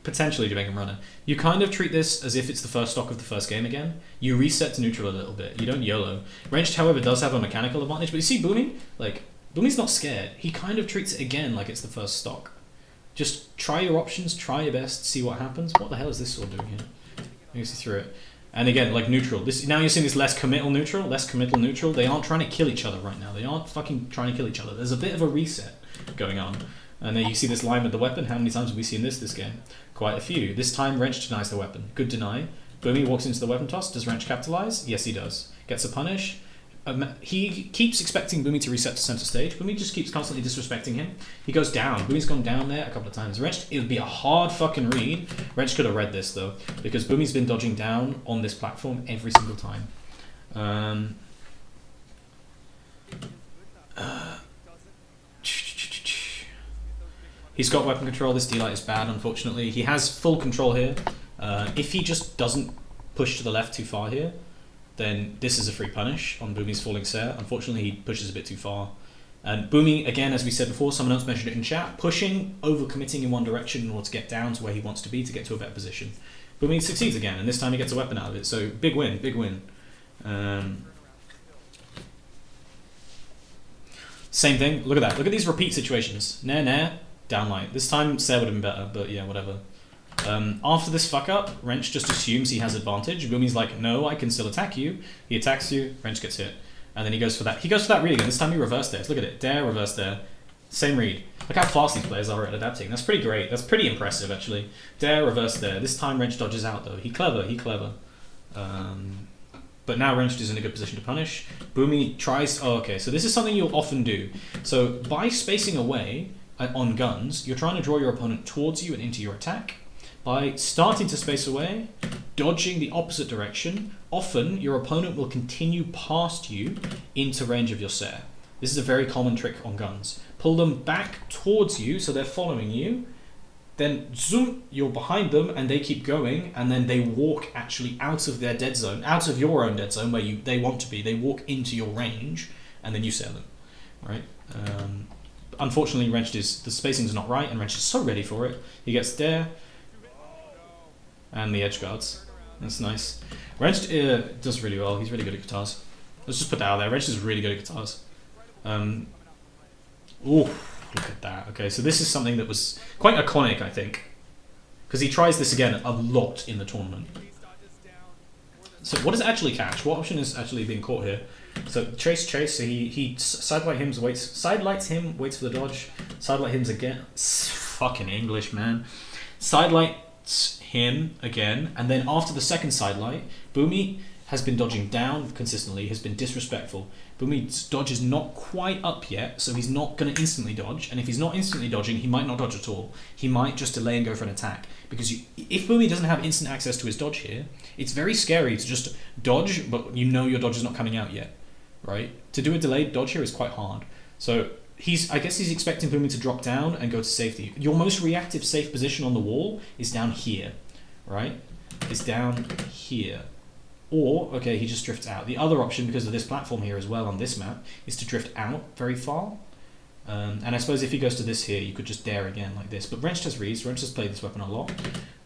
Potentially Jamaican runner. You kind of treat this as if it's the first stock of the first game again. You reset to neutral a little bit. You don't YOLO. Wrenched, however, does have a mechanical advantage, but you see Boomie? Like, Boomie's not scared. He kind of treats it again like it's the first stock. Just try your options, try your best, see what happens. What the hell is this sword doing here? Let me see through it. And again, like neutral. Now you're seeing this less committal neutral. They aren't trying to kill each other right now. They aren't fucking trying to kill each other. There's a bit of a reset going on. And then you see this line with the weapon. How many times have we seen this game? Quite a few. This time Wrench denies the weapon. Good deny. Boomie walks into the weapon toss. Does Wrench capitalize? Yes, he does. Gets a punish. He keeps expecting Boomie to reset to center stage. Boomie just keeps constantly disrespecting him. He goes down. Boomie's gone down there a couple of times. Wrench, it would be a hard fucking read. Wrench could have read this though, because Boomie's been dodging down on this platform every single time. He's got weapon control. This D-Light is bad, unfortunately. He has full control here. If he just doesn't push to the left too far here, then this is a free punish on Boomie's falling Sair. Unfortunately, he pushes a bit too far. And Boomie, again, as we said before, someone else mentioned it in chat, pushing, over-committing in one direction in order to get down to where he wants to be to get to a better position. Boomie succeeds again, and this time he gets a weapon out of it. So, big win, big win. Same thing. Look at that. Look at these repeat situations. Nair, nair, down light. This time Ser would have been better, but yeah, whatever. After this fuck up, Wrench just assumes he has advantage. Boomie's like, no, I can still attack you. He attacks you, Wrench gets hit. And then he goes for that. He goes for that read again. This time he reversed dares. Look at it. Dare, reverse dare. Same read. Look how fast these players are at adapting. That's pretty great. That's pretty impressive, actually. Dare, reverse dare. This time Wrench dodges out, though. He clever. But now Wrench is in a good position to punish. Boomie tries... Oh, okay. So this is something you'll often do. So by spacing away on guns, you're trying to draw your opponent towards you and into your attack. By starting to space away, dodging the opposite direction, often your opponent will continue past you into range of your Ser. This is a very common trick on guns. Pull them back towards you so they're following you, then zoom, you're behind them and they keep going, and then they walk actually out of their dead zone, out of your own dead zone where they want to be. They walk into your range and then you Ser them, right? Unfortunately, the spacing's not right and Wrench is so ready for it. He gets there. And the edge guards. That's nice. Wrench does really well. He's really good at guitars. Let's just put that out there. Wrench is really good at guitars. Ooh, look at that. Okay, so this is something that was quite iconic, I think. Because he tries this again a lot in the tournament. So what does it actually catch? What option is actually being caught here? So chase. So he sidelights him, waits for the dodge. Sidelight him again. Fucking English, man. Sidelights him again, and then after the second sidelight, Boomie has been dodging down consistently, has been disrespectful. Boomie's dodge is not quite up yet, so he's not going to instantly dodge, and if he's not instantly dodging, he might not dodge at all. He might just delay and go for an attack, because if Boomie doesn't have instant access to his dodge here, it's very scary to just dodge, but you know your dodge is not coming out yet, right? To do a delayed dodge here is quite hard. So I guess he's expecting Boomie to drop down and go to safety. Your most reactive safe position on the wall is down here, right? Is down here. Or, okay, he just drifts out. The other option, because of this platform here as well on this map, is to drift out very far. And I suppose if he goes to this here, you could just dare again like this. But Wrench has reads. Wrench has played this weapon a lot.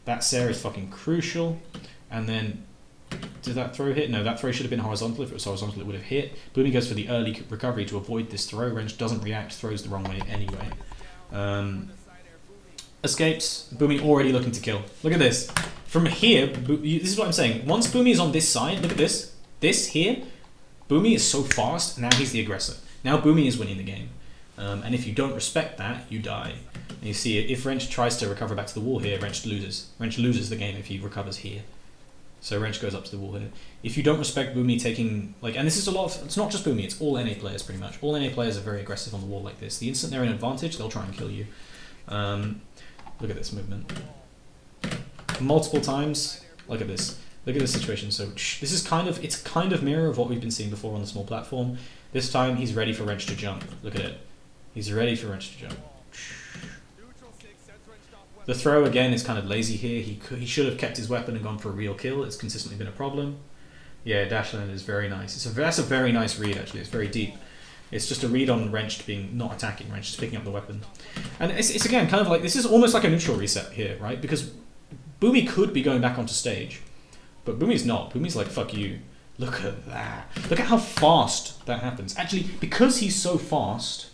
That Ser is fucking crucial. And then, did that throw hit? No, that throw should have been horizontal. If it was horizontal, it would have hit. Boomie goes for the early recovery to avoid this throw. Wrench doesn't react, throws the wrong way anyway. Escapes. Boomie already looking to kill. Look at this. From here, this is what I'm saying. Once Boomie is on this side, look at this. This here, Boomie is so fast, now he's the aggressor. Now Boomie is winning the game. And if you don't respect that, you die. And you see, if Wrench tries to recover back to the wall here, Wrench loses. Wrench loses the game if he recovers here. So Wrench goes up to the wall here. If you don't respect Boomie taking, and this is a lot of, it's not just Boomie, it's all NA players pretty much. All NA players are very aggressive on the wall like this. The instant they're in advantage, they'll try and kill you. Look at this movement. Multiple times. Look at this. Look at this situation. So this is it's kind of mirror of what we've been seeing before on the small platform. This time he's ready for Wrench to jump. Look at it. He's ready for Wrench to jump. The throw again is kind of lazy here. He should have kept his weapon and gone for a real kill. It's consistently been a problem. Yeah, Dashland is very nice. That's a very nice read actually. It's very deep. It's just a read on Wrench being not attacking. Wrench just picking up the weapon. And it's again kind of like, this is almost like a neutral reset here, right? Because Boomie could be going back onto stage, but Boomie's not. Boomie's like, fuck you. Look at that. Look at how fast that happens. Actually, because he's so fast,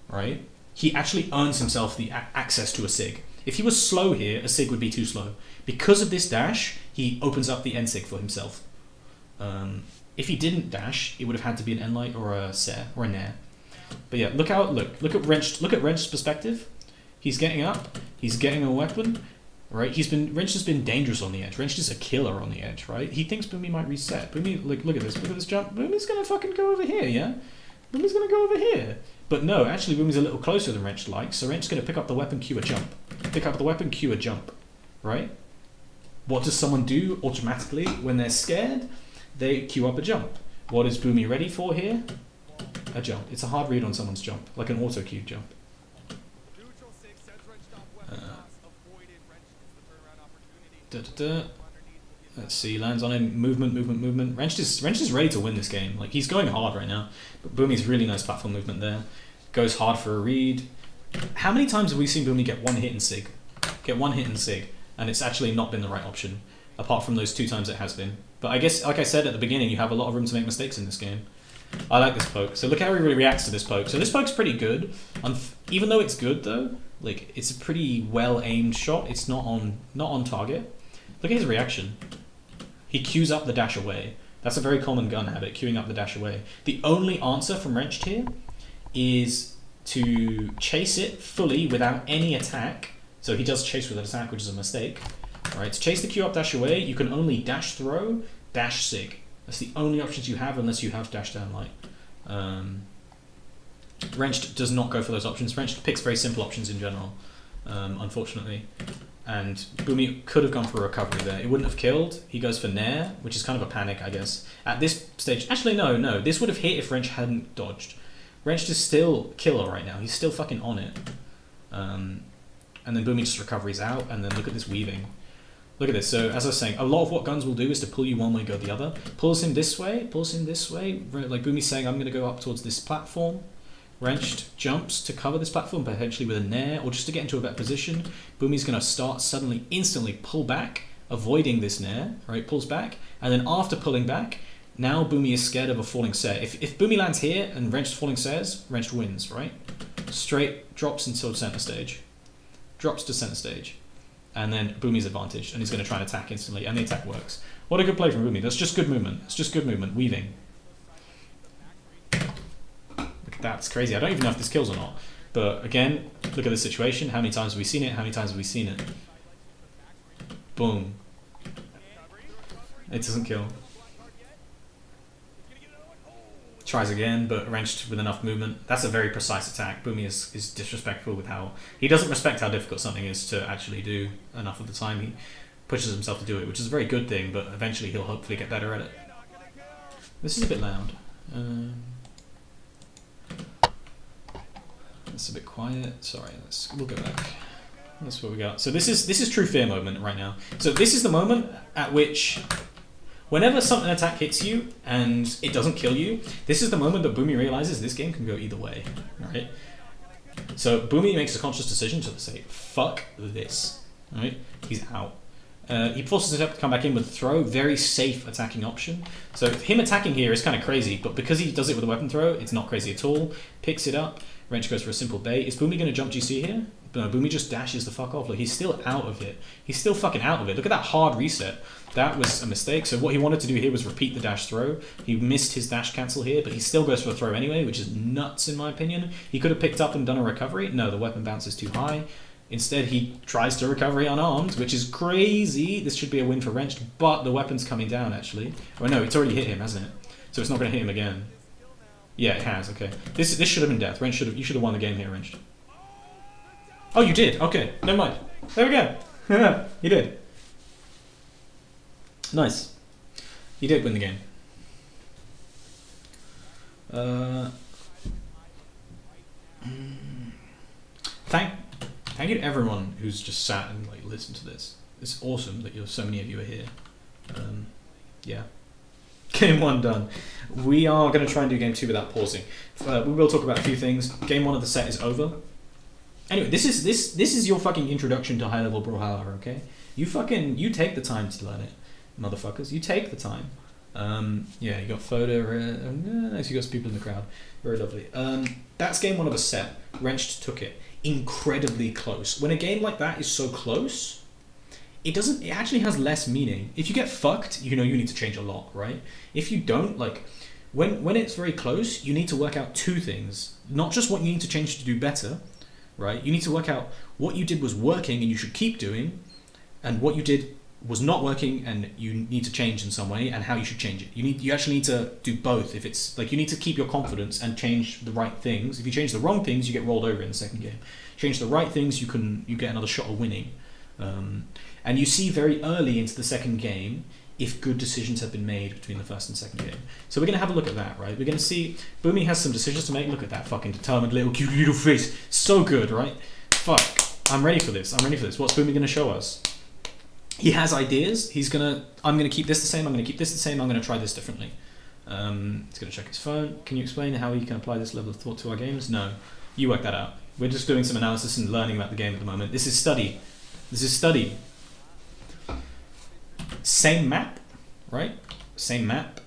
right, he actually earns himself the access to a SIG. If he was slow here, a SIG would be too slow. Because of this dash, he opens up the N-SIG for himself. If he didn't dash, it would have had to be an N-Light or a Ser or a Nair. But yeah, look at Wrench's perspective. He's getting up, he's getting a weapon, right? Wrench has been dangerous on the edge. Wrench is a killer on the edge, right? He thinks Boomie might reset. Boomie, look at this jump. Boomie's gonna fucking go over here, yeah? Boomie's gonna go over here. But no, actually Boomie's a little closer than Wrench likes, so Wrench's gonna pick up the weapon, cue a jump. Pick up the weapon, cue a jump, right? What does someone do automatically when they're scared? They queue up a jump. What is Boomie ready for here? A jump. It's a hard read on someone's jump, like an auto queue jump. Let's see, lands on him. Movement. Wrench is ready to win this game. Like, he's going hard right now. But Boomie's really nice platform movement there. Goes hard for a read. How many times have we seen Boomie get one hit in SIG? And it's actually not been the right option. Apart from those 2 times it has been. But I guess, like I said at the beginning, you have a lot of room to make mistakes in this game. I like this poke. So look how he really reacts to this poke. So this poke's pretty good. Even though it's good though, like it's a pretty well aimed shot. It's not on target. Look at his reaction. He queues up the dash away. That's a very common gun habit, queuing up the dash away. The only answer from Wrenched here is to chase it fully without any attack. So he does chase with an attack, which is a mistake. Alright, to chase the queue up dash away, you can only dash throw, dash sig. That's the only options you have unless you have dash down light. Wrenched does not go for those options. Wrenched picks very simple options in general, unfortunately. And Boomie could have gone for a recovery there. It wouldn't have killed. He goes for Nair, which is kind of a panic, I guess. At this stage, actually no. This would have hit if Wrenched hadn't dodged. Wrenched is still killer right now. He's still fucking on it. And then Boomie just recovers out, and then look at this weaving. Look at this. So as I was saying, a lot of what guns will do is to pull you one way, go the other. Pulls him this way, like Boomie's saying, I'm going to go up towards this platform. Wrenched jumps to cover this platform, potentially with a Nair, or just to get into a better position. Boomie's going to start suddenly, instantly pull back, avoiding this Nair, right? Pulls back, and then after pulling back, now Boomie is scared of a falling Sair. If Boomie lands here and Wrenched falling Sairs, Wrenched wins, right? Straight drops until center stage. Drops to center stage. And then Boomie's advantage, and he's going to try and attack instantly, and the attack works. What a good play from Boomie. That's just good movement. It's just good movement. Weaving. Look at that. It's crazy. I don't even know if this kills or not. But again, look at the situation. How many times have we seen it? How many times have we seen it? Boom. It doesn't kill. Tries again, but Wrenched with enough movement. That's a very precise attack. Boomie is disrespectful with how... He doesn't respect how difficult something is to actually do enough of the time. He pushes himself to do it, which is a very good thing, but eventually he'll hopefully get better at it. This is a bit loud. It's a bit quiet. Sorry, we'll go back. That's what we got. So this is true fear moment right now. So this is the moment at which... Whenever an attack hits you and it doesn't kill you, this is the moment that Boomie realizes this game can go either way, right? So Boomie makes a conscious decision to say, fuck this, right? He's out. He forces himself to come back in with a throw, very safe attacking option. So him attacking here is kind of crazy, but because he does it with a weapon throw, it's not crazy at all. Picks it up, Wrench goes for a simple bait. Is Boomie going to jump GC here? No, Boomie just dashes the fuck off. Look, he's still out of it. He's still fucking out of it. Look at that hard reset. That was a mistake. So what he wanted to do here was repeat the dash throw. He missed his dash cancel here, but he still goes for a throw anyway, which is nuts in my opinion. He could have picked up and done a recovery. No, the weapon bounce is too high. Instead, he tries to recovery unarmed, which is crazy. This should be a win for Wrenched, but the weapon's coming down, actually. Oh, no, it's already hit him, hasn't it? So it's not going to hit him again. Yeah, it has, okay. This should have been death. Wrenched you should have won the game here, Wrenched. Oh, you did? Okay, never mind. There we go. You did. Nice. You did win the game. Thank you to everyone who's just sat and like listened to this. It's awesome that so many of you are here. Yeah. Game 1 done. We are going to try and do game 2 without pausing. We will talk about a few things. Game 1 of the set is over. Anyway, this is your fucking introduction to high level Brawlhalla, okay? You take the time to learn it, motherfuckers. You take the time. Yeah, you got photo. Nice, you got some people in the crowd. Very lovely. That's game 1 of a set. Wrenched took it. Incredibly close. When a game like that is so close, it actually has less meaning. If you get fucked, you know you need to change a lot, right? If you don't, like, when it's very close, you need to work out two things. Not just what you need to change to do better, right? You need to work out what you did was working and you should keep doing, and what you did was not working and you need to change in some way, and how you should change it. You actually need to do both. If it's like, you need to keep your confidence and change the right things. If you change the wrong things, you get rolled over in the second game. Change the right things, you get another shot of winning. And you see very early into the second game if good decisions have been made between the first and second game. So we're going to have a look at that, right? We're going to see Boomie has some decisions to make. Look at that fucking determined little cute little face. So good, right? Fuck. I'm ready for this. What's Boomie going to show us? He has ideas. I'm going to keep this the same. I'm going to keep this the same. I'm going to try this differently. He's going to check his phone. Can you explain how he can apply this level of thought to our games? No. You work that out. We're just doing some analysis and learning about the game at the moment. This is study. Same map, right? Same map,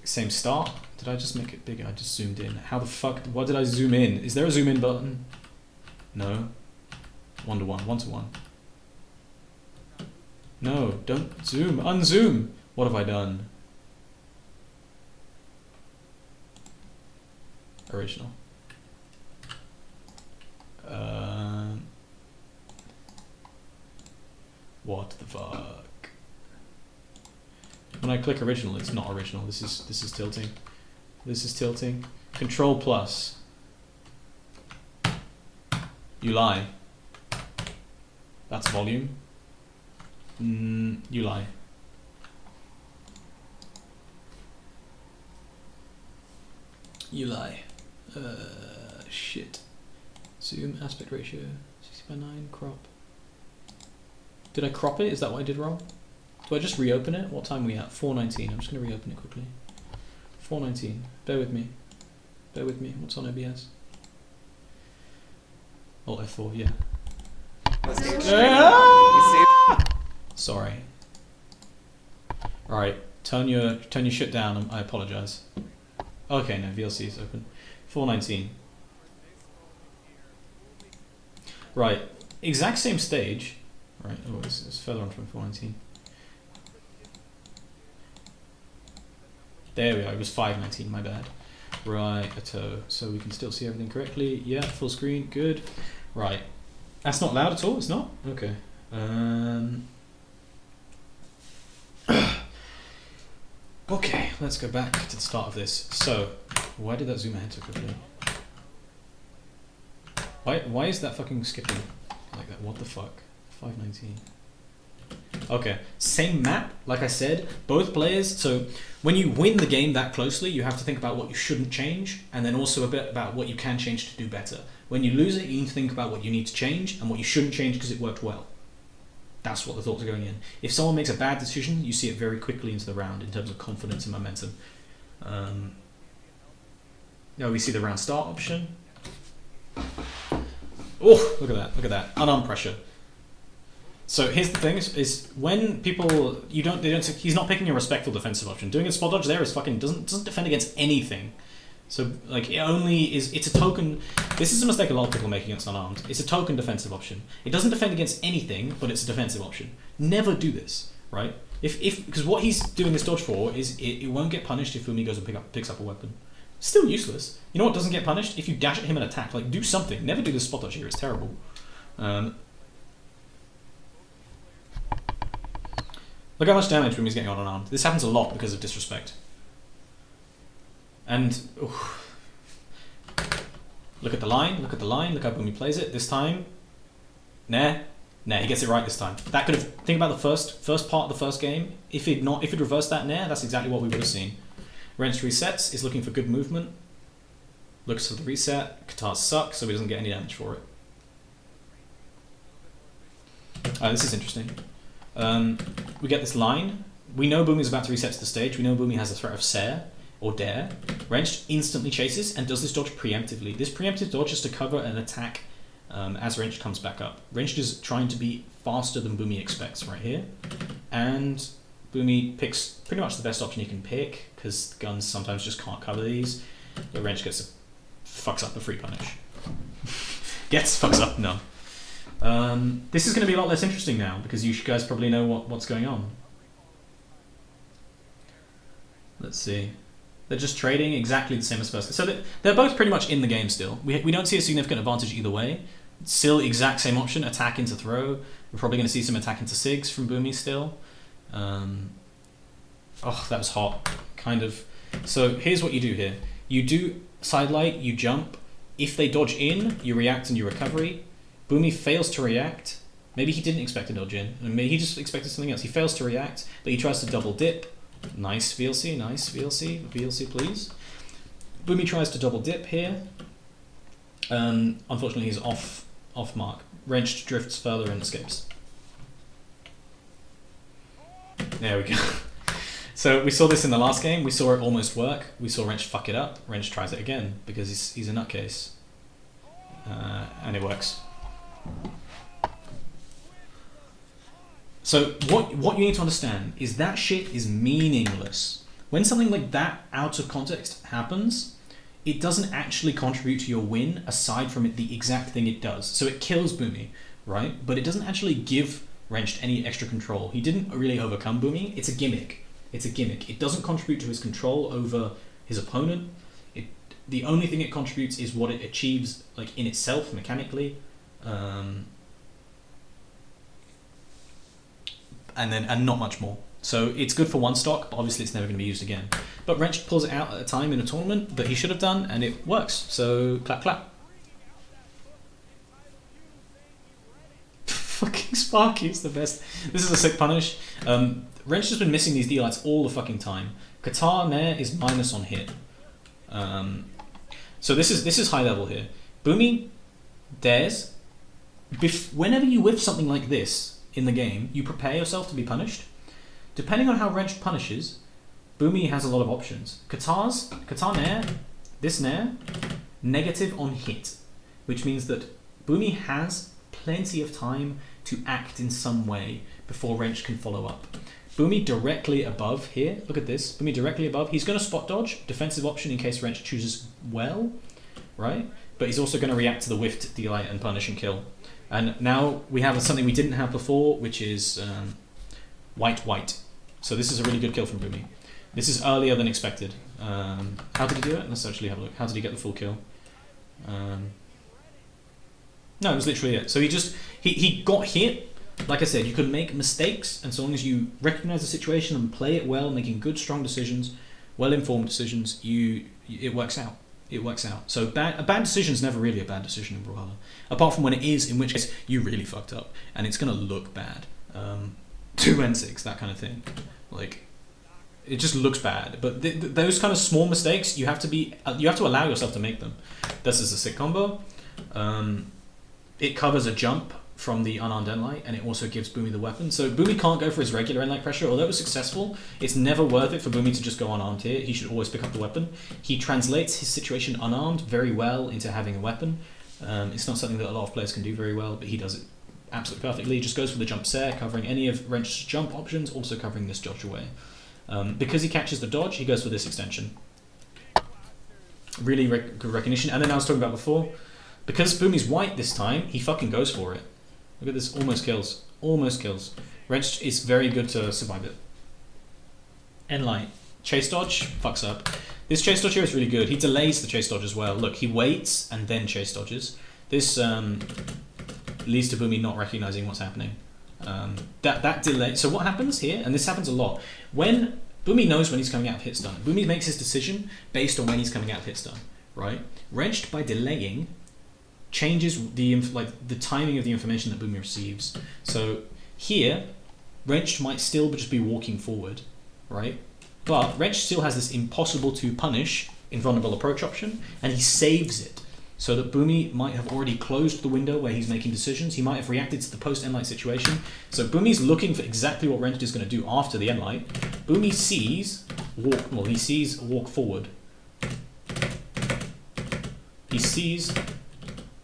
same start, Did I just make it bigger? I just zoomed in. How the fuck? What did I zoom in? Is there a zoom in button? No. 1 to 1. 1 to 1. No, don't zoom. Unzoom. What have I done? Original. What the fuck? When I click original, it's not original. This is tilting. This is tilting. Control plus. You lie. That's volume. You lie. You lie. Shit. Zoom aspect ratio 60:9 crop. Did I crop it? Is that what I did wrong? Do I just reopen it? What time are we at? 4:19. I'm just going to reopen it quickly. 4:19. Bear with me. Bear with me. What's on OBS? Alt F4, yeah. Sorry. Alright, turn your shit down. I apologize. Okay, no, VLC is open. 4:19. Right, exact same stage. Right, oh, it's further on from 4:19. There we are, it was 5:19, my bad. Right, so we can still see everything correctly. Yeah, full screen, good. Right, that's not loud at all, it's not? Okay. Okay, let's go back to the start of this. So, why did that zoom ahead so quickly? Why is that fucking skipping like that? What the fuck? 5:19. Okay, same map, like I said, both players. So when you win the game that closely, you have to think about what you shouldn't change, and then also a bit about what you can change to do better. When you lose it, you need to think about what you need to change and what you shouldn't change because it worked well. That's what the thoughts are going in. If someone makes a bad decision, you see it very quickly into the round in terms of confidence and momentum. Now we see the round start option. Oh, look at that, unarmed pressure. So here's the thing: is when people he's not picking a respectful defensive option. Doing a spot dodge there is fucking doesn't defend against anything. So like it's a token. This is a mistake a lot of people make against unarmed. It's a token defensive option. It doesn't defend against anything, but it's a defensive option. Never do this, right? Because what he's doing this dodge for is it won't get punished if Boomie goes and picks up a weapon. Still useless. You know what doesn't get punished? If you dash at him and attack. Like do something. Never do this spot dodge here. It's terrible. Look how much damage Boomie's getting on unarmed. This happens a lot because of disrespect. And look at the line, look how Boomie plays it. This time, nah, he gets it right this time. That could have, think about the first part of the first game. If he'd reversed that nah, that's exactly what we would have seen. Wrench resets, is looking for good movement. Looks for the reset, Katars suck, so he doesn't get any damage for it. This is interesting. We get this line. We know Boomie's about to reset to the stage. We know Boomie has a threat of Sare or Dare. Wrench instantly chases and does this dodge preemptively. This preemptive dodge is to cover an attack as Wrench comes back up. Wrench is trying to be faster than Boomie expects right here. And Boomie picks pretty much the best option he can pick because guns sometimes just can't cover these. But Wrench fucks up a free punish. Fucks up, no. This is going to be a lot less interesting now because you guys probably know what's going on. Let's see. They're just trading exactly the same as first. So they're both pretty much in the game still. We don't see a significant advantage either way. Still exact same option, attack into throw. We're probably going to see some attack into SIGs from Boomie still. Oh, that was hot. Kind of. So here's what you do here. You do sidelight, you jump. If they dodge in, you react and you recovery. Boomie fails to react. Maybe he didn't expect to dodge in. Maybe he just expected something else. He fails to react, but he tries to double dip. Nice VLC, nice VLC. VLC, please. Boomie tries to double dip here. Unfortunately, he's off mark. Wrench drifts further and escapes. There we go. So we saw this in the last game. We saw it almost work. We saw Wrench fuck it up. Wrench tries it again because he's a nutcase. And it works. So what you need to understand is that shit is meaningless. When something like that out of context happens, it doesn't actually contribute to your win aside from the exact thing it does. So it kills Boomie, right? But it doesn't actually give Wrenched any extra control. He didn't really overcome Boomie. It's a gimmick. It's a gimmick. It doesn't contribute to his control over his opponent. The only thing it contributes is what it achieves, like in itself, mechanically, and not much more. So it's good for one stock, but obviously it's never going to be used again. But Wrenched pulls it out at a time in a tournament that he should have done, and it works. So clap, clap. Fucking Sparky's the best. This is a sick punish. Wrenched has been missing these D-lights all the fucking time. Qatar Nair is minus on hit. So this is high level here. Boomie dares. Whenever you whiff something like this in the game, you prepare yourself to be punished. Depending on how Wrenched punishes, Boomie has a lot of options. Qatar Nair, this Nair, negative on hit, which means that Boomie has plenty of time to act in some way before Wrenched can follow up. Boomie directly above here, look at this, Boomie directly above, he's going to spot dodge, defensive option in case Wrenched chooses well, right? But he's also going to react to the whiffed D-light and punish and kill. And now we have something we didn't have before, which is white. So this is a really good kill from Boomie. This is earlier than expected. How did he do it? Let's actually have a look. How did he get the full kill? No, it was literally it. So he got hit. Like I said, you can make mistakes, and so long as you recognize the situation and play it well, making good, strong decisions, well-informed decisions, it works out. It works out. So a bad decision is never really a bad decision in Brawlhalla, apart from when it is, in which case you really fucked up, and it's gonna look bad. 2n6, that kind of thing. Like, it just looks bad. But those kind of small mistakes, you have to allow yourself to make them. This is a sick combo. It covers a jump from the unarmed Enlight, and it also gives Boomie the weapon. So Boomie can't go for his regular Enlight pressure. Although it was successful, it's never worth it for Boomie to just go unarmed here. He should always pick up the weapon. He translates his situation unarmed very well into having a weapon. It's not something that a lot of players can do very well, but he does it absolutely perfectly. He just goes for the jump Sair, covering any of Wrench's jump options, also covering this dodge away. Because he catches the dodge, he goes for this extension. Really good recognition. And then I was talking about before, because Boomie's white this time, he fucking goes for it. Look at this, almost kills. Almost kills. Wrench is very good to survive it. Enlight. Chase dodge, fucks up. This chase dodge here is really good. He delays the chase dodge as well. Look, he waits and then chase dodges. This leads to Boomie not recognizing what's happening. That delay. So what happens here, and this happens a lot, when Boomie knows when he's coming out of hit stun. Boomie makes his decision based on when he's coming out of hit stun, right? Wrenched, by delaying, changes the timing of the information that Boomie receives. So here, Wrenched might still just be walking forward, right? But Wrenched still has this impossible to punish invulnerable approach option, and he saves it so that Boomie might have already closed the window where he's making decisions. He might have reacted to the post-Enlight situation. So Boomie's looking for exactly what Wrenched is going to do after the Enlight. Boomie sees walk forward. He sees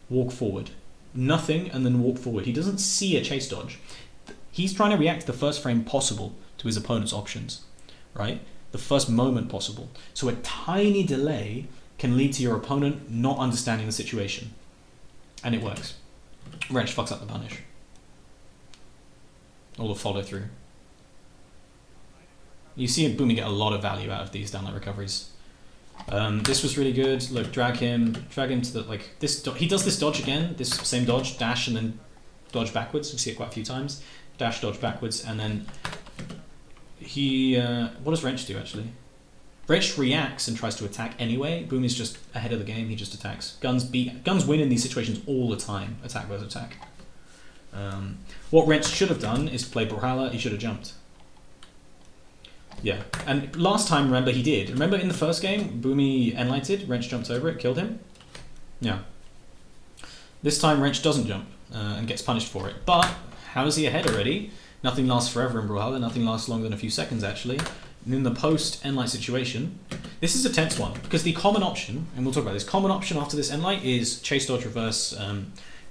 walk forward. Nothing, and then walk forward. He doesn't see a chase dodge. He's trying to react the first frame possible to his opponent's options, right? The first moment possible. So a tiny delay can lead to your opponent not understanding the situation. And it works. Wrench fucks up the punish. Or the follow through. You see Boomie get a lot of value out of these downlight recoveries. This was really good. Look, drag him to the, like, this. He does this dodge again, this same dodge, dash and then dodge backwards. We see it quite a few times. Dash, dodge backwards, and then he, what does Wrench do actually? Wrench reacts and tries to attack anyway. Boomie's just ahead of the game, he just attacks. Guns win in these situations all the time, attack versus attack. What Wrench should have done is play Brawlhalla, he should have jumped. Yeah, and last time, remember, he did. Remember in the first game, Boomie enlighted, Wrench jumps over it, killed him? Yeah. This time, Wrench doesn't jump and gets punished for it. But, how is he ahead already? Nothing lasts forever in Brawlhalla, nothing lasts longer than a few seconds, actually. And in the post-Enlight situation, this is a tense one, because the common option, and we'll talk about this, common option after this Enlight is chase dodge reverse,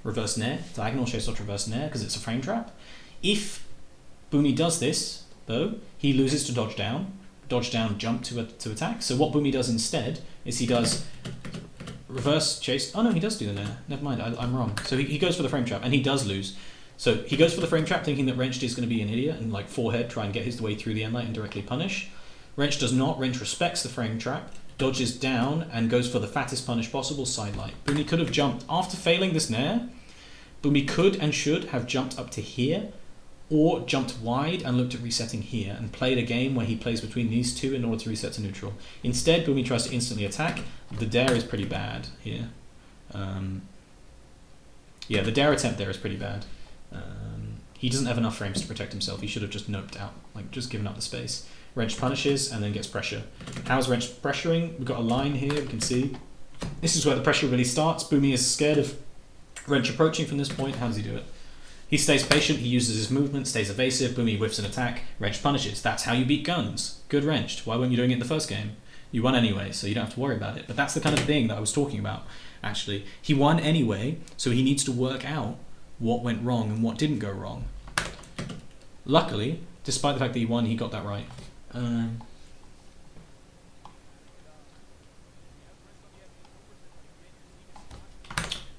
reverse nair, diagonal chase dodge reverse nair, because it's a frame trap. If Boomie does this, though, he loses to dodge down. dodge down, jump to attack. So what Boomie does instead is he does reverse chase. Oh no, he does do the nair. Never mind, I'm wrong. So he goes for the frame trap, and he does lose. So he goes for the frame trap thinking that Wrenched is going to be an idiot and like forehead try and get his way through the end light and directly punish. Wrenched does not. Wrenched respects the frame trap, dodges down and goes for the fattest punish possible, side light. Boomie could have jumped. After failing this nair, Boomie could and should have jumped up to here or jumped wide and looked at resetting here and played a game where he plays between these two in order to reset to neutral. Instead, Boomie tries to instantly attack. The dare is pretty bad here. Yeah, the dare attempt there is pretty bad. He doesn't have enough frames to protect himself. He should have just noped out, like just given up the space. Wrench punishes and then gets pressure. How's Wrench pressuring? We've got a line here, we can see. This is where the pressure really starts. Boomie is scared of Wrench approaching from this point. How does he do it? He stays patient, he uses his movement, stays evasive, Boomie whiffs an attack, Wrench punishes. That's how you beat guns. Good Wrenched. Why weren't you doing it in the first game? You won anyway, so you don't have to worry about it. But that's the kind of thing that I was talking about, actually. He won anyway, so he needs to work out what went wrong and what didn't go wrong. Luckily, despite the fact that he won, he got that right.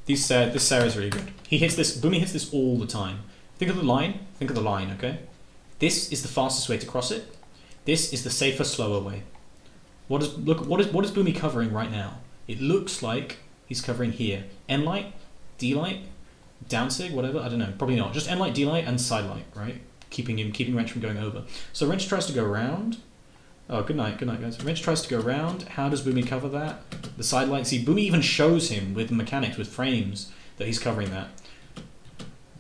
This Sarah is really good. He hits this. Boomie hits this all the time. Think of the line. Think of the line. Okay. This is the fastest way to cross it. This is the safer, slower way. What is Boomie covering right now? It looks like he's covering here. N light, D light, down sig, whatever. I don't know. Probably not. Just N light, D light, and side light. Right. Keeping Wrench from going over. So Wrench tries to go around. Oh, good night guys. Wrench tries to go around. How does Boomie cover that? The side light. See, Boomie even shows him with mechanics, with frames, that he's covering that.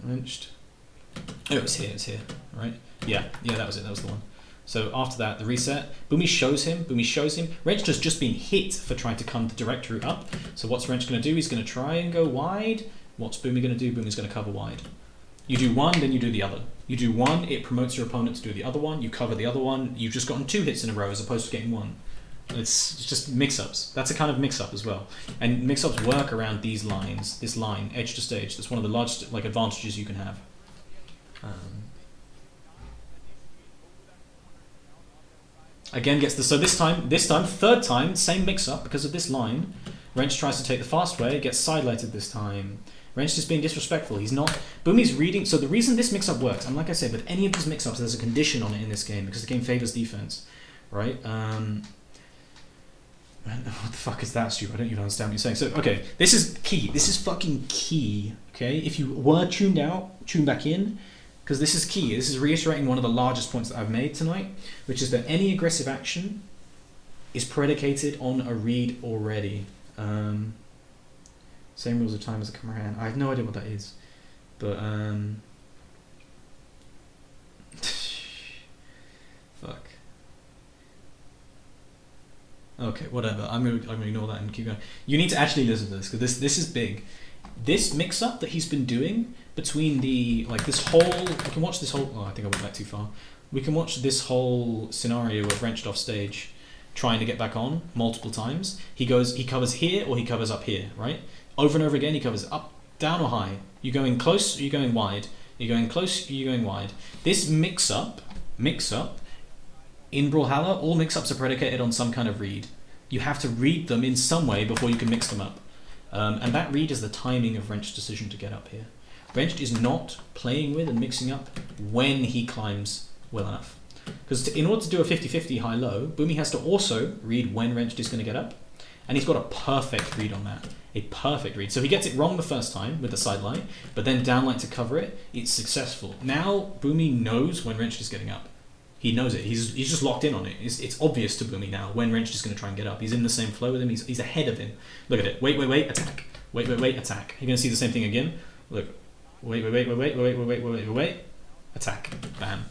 Wrenched. Oh, it's here, right? Yeah, that was it, that was the one. So after that, the reset. Boomie shows him. Wrench has just been hit for trying to come the direct route up. So what's Wrench going to do? He's going to try and go wide. What's Boomie going to do? Boomie's going to cover wide. You do one, then you do the other. You do one, it promotes your opponent to do the other one. You cover the other one. You've just gotten 2 hits in a row as opposed to getting 1. It's just mix-ups. That's a kind of mix-up as well. And mix-ups work around these lines, this line, edge to stage. That's one of the largest advantages you can have. Again, gets the... So this time, third time, same mix-up because of this line. Wrench tries to take the fast way, gets side-lighted this time. Wrench is being disrespectful. He's not... Boomie's reading... So the reason this mix-up works, and like I said, with any of these mix-ups, there's a condition on it in this game, because the game favors defense, right? Man, what the fuck is that, Stu? I don't even understand what you're saying. So, okay, this is key. This is fucking key, okay? If you were tuned out, tune back in, because this is key. This is reiterating one of the largest points that I've made tonight, which is that any aggressive action is predicated on a read already. Same rules of time as a camera hand. I have no idea what that is, but fuck. Okay, whatever. I'm gonna ignore that and keep going. You need to actually listen to this because this is big. This mix-up that he's been doing between the this whole. We can watch this whole. Oh, I think I went back too far. We can watch this whole scenario of Wrenched off stage, trying to get back on multiple times. He covers here or he covers up here, right? Over and over again, he covers up, down or high. You're going close, you're going wide. You're going close, you're going wide. This mix-up, in Brawlhalla, all mix-ups are predicated on some kind of read. You have to read them in some way before you can mix them up. And that read is the timing of Wrench's decision to get up here. Wrenched is not playing with and mixing up when he climbs well enough. Because in order to do a 50-50 high-low, Boomie has to also read when Wrenched is going to get up. And he's got a perfect read on that. A perfect read. So he gets it wrong the first time with the side light, but then downlight to cover it, it's successful. Now Boomie knows when Wrenched is getting up. He knows it. He's just locked in on it. It's obvious to Boomie now when Wrenched is going to try and get up. He's in the same flow with him. He's ahead of him. Look at it. Wait, attack. Wait, attack. You're going to see the same thing again. Look. Wait, attack. Bam.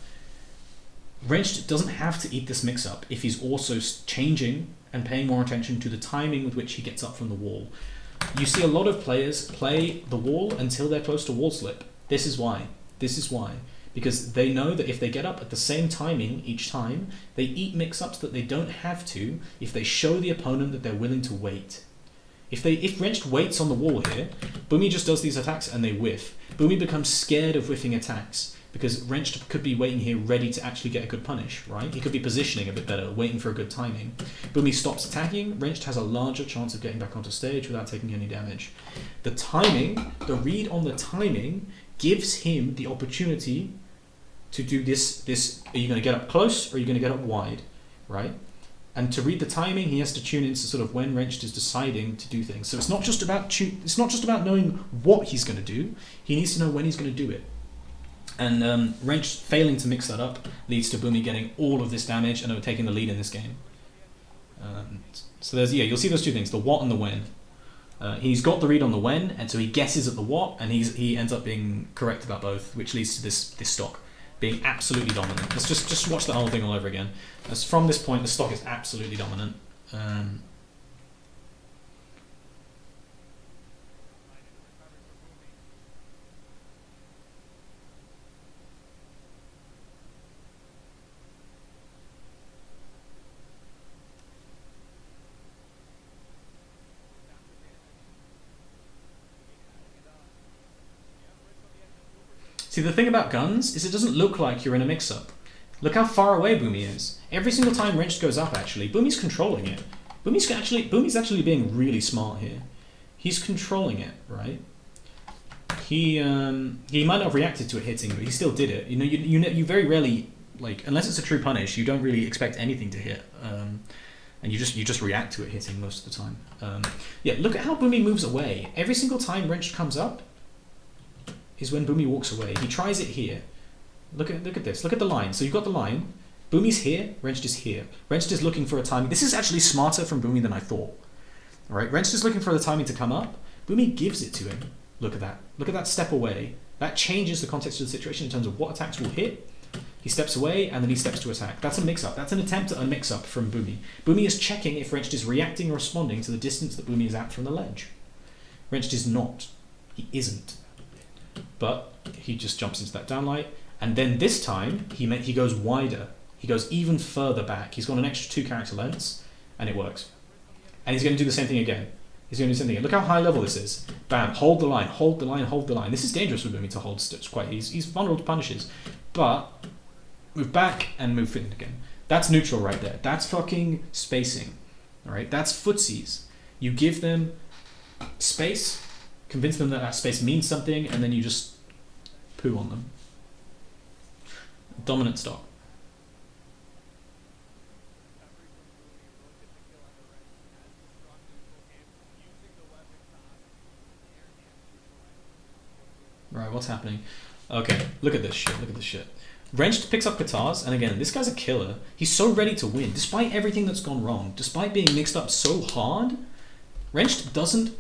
Wrenched doesn't have to eat this mix-up if he's also changing and paying more attention to the timing with which he gets up from the wall. You see a lot of players play the wall until they're close to wall slip. This is why. Because they know that if they get up at the same timing each time, they eat mix-ups that they don't have to if they show the opponent that they're willing to wait. If Wrenched waits on the wall here, Boomie just does these attacks and they whiff. Boomie becomes scared of whiffing attacks. because Wrenched could be waiting here ready to actually get a good punish, right? He could be positioning a bit better, waiting for a good timing. Boomie stops attacking, Wrenched has a larger chance of getting back onto stage without taking any damage. The timing, the read on the timing, gives him the opportunity to do this, are you going to get up close or are you going to get up wide, right? And to read the timing, he has to tune into sort of when Wrenched is deciding to do things. So it's not just about knowing what he's going to do. He needs to know when he's going to do it. And Wrenched failing to mix that up leads to Boomie getting all of this damage and taking the lead in this game. So there's, you'll see those two things, the what and the when. He's got the read on the when, and so he guesses at the what, and he ends up being correct about both, which leads to this stock being absolutely dominant. Let's just watch the whole thing all over again. As from this point, the stock is absolutely dominant. See, the thing about guns is it doesn't look like you're in a mix-up. Look how far away Boomie is. Every single time Wrenched goes up, actually, Boomie's controlling it. Boomie's actually being really smart here. He's controlling it, right? He might not have reacted to it hitting, but he still did it. You very rarely, like, unless it's a true punish, you don't really expect anything to hit, and you just react to it hitting most of the time. Yeah, look at how Boomie moves away. Every single time Wrenched comes up is when Boomie walks away. He tries it here. Look at this. Look at the line. So you've got the line. Boomie's here. Wrenched is here. Wrenched is looking for a timing. This is actually smarter from Boomie than I thought. All right. Wrenched is looking for the timing to come up. Boomie gives it to him. Look at that. Look at that step away. That changes the context of the situation in terms of what attacks will hit. He steps away and then he steps to attack. That's a mix-up. That's an attempt at a mix-up from Boomie. Boomie is checking if Wrenched is reacting or responding to the distance that Boomie is at from the ledge. Wrenched is not. He isn't. But he just jumps into that downlight, and then this time he goes wider. He goes even further back. He's got an extra 2 character lengths, and it works. And he's going to do the same thing again. He's going to do the same thing again. Look how high level this is. Bam! Hold the line. Hold the line. Hold the line. This is dangerous for Boomie to hold. He's vulnerable to punishes, but move back and move in again. That's neutral right there. That's fucking spacing. All right. That's footsies. You give them space. Convince them that that space means something, and then you just poo on them. Dominant stock. Right, what's happening? Okay, look at this shit, look at this shit. Wrenched picks up guitars, and again, this guy's a killer. He's so ready to win, despite everything that's gone wrong, despite being mixed up so hard. Wrenched doesn't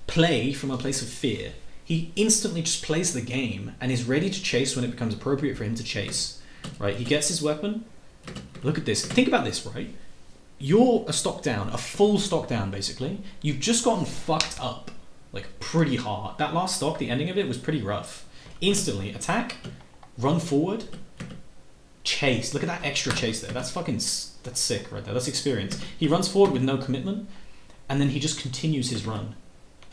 play from a place of fear. He instantly just plays the game and is ready to chase when it becomes appropriate for him to chase. Right? He gets his weapon. Look at this. Think about this, right? You're a stock down, a full stock down, basically. You've just gotten fucked up, like, pretty hard. That last stock, the ending of it was pretty rough. Instantly, attack, run forward, chase. Look at that extra chase there. That's sick right there. That's experience. He runs forward with no commitment, and then he just continues his run.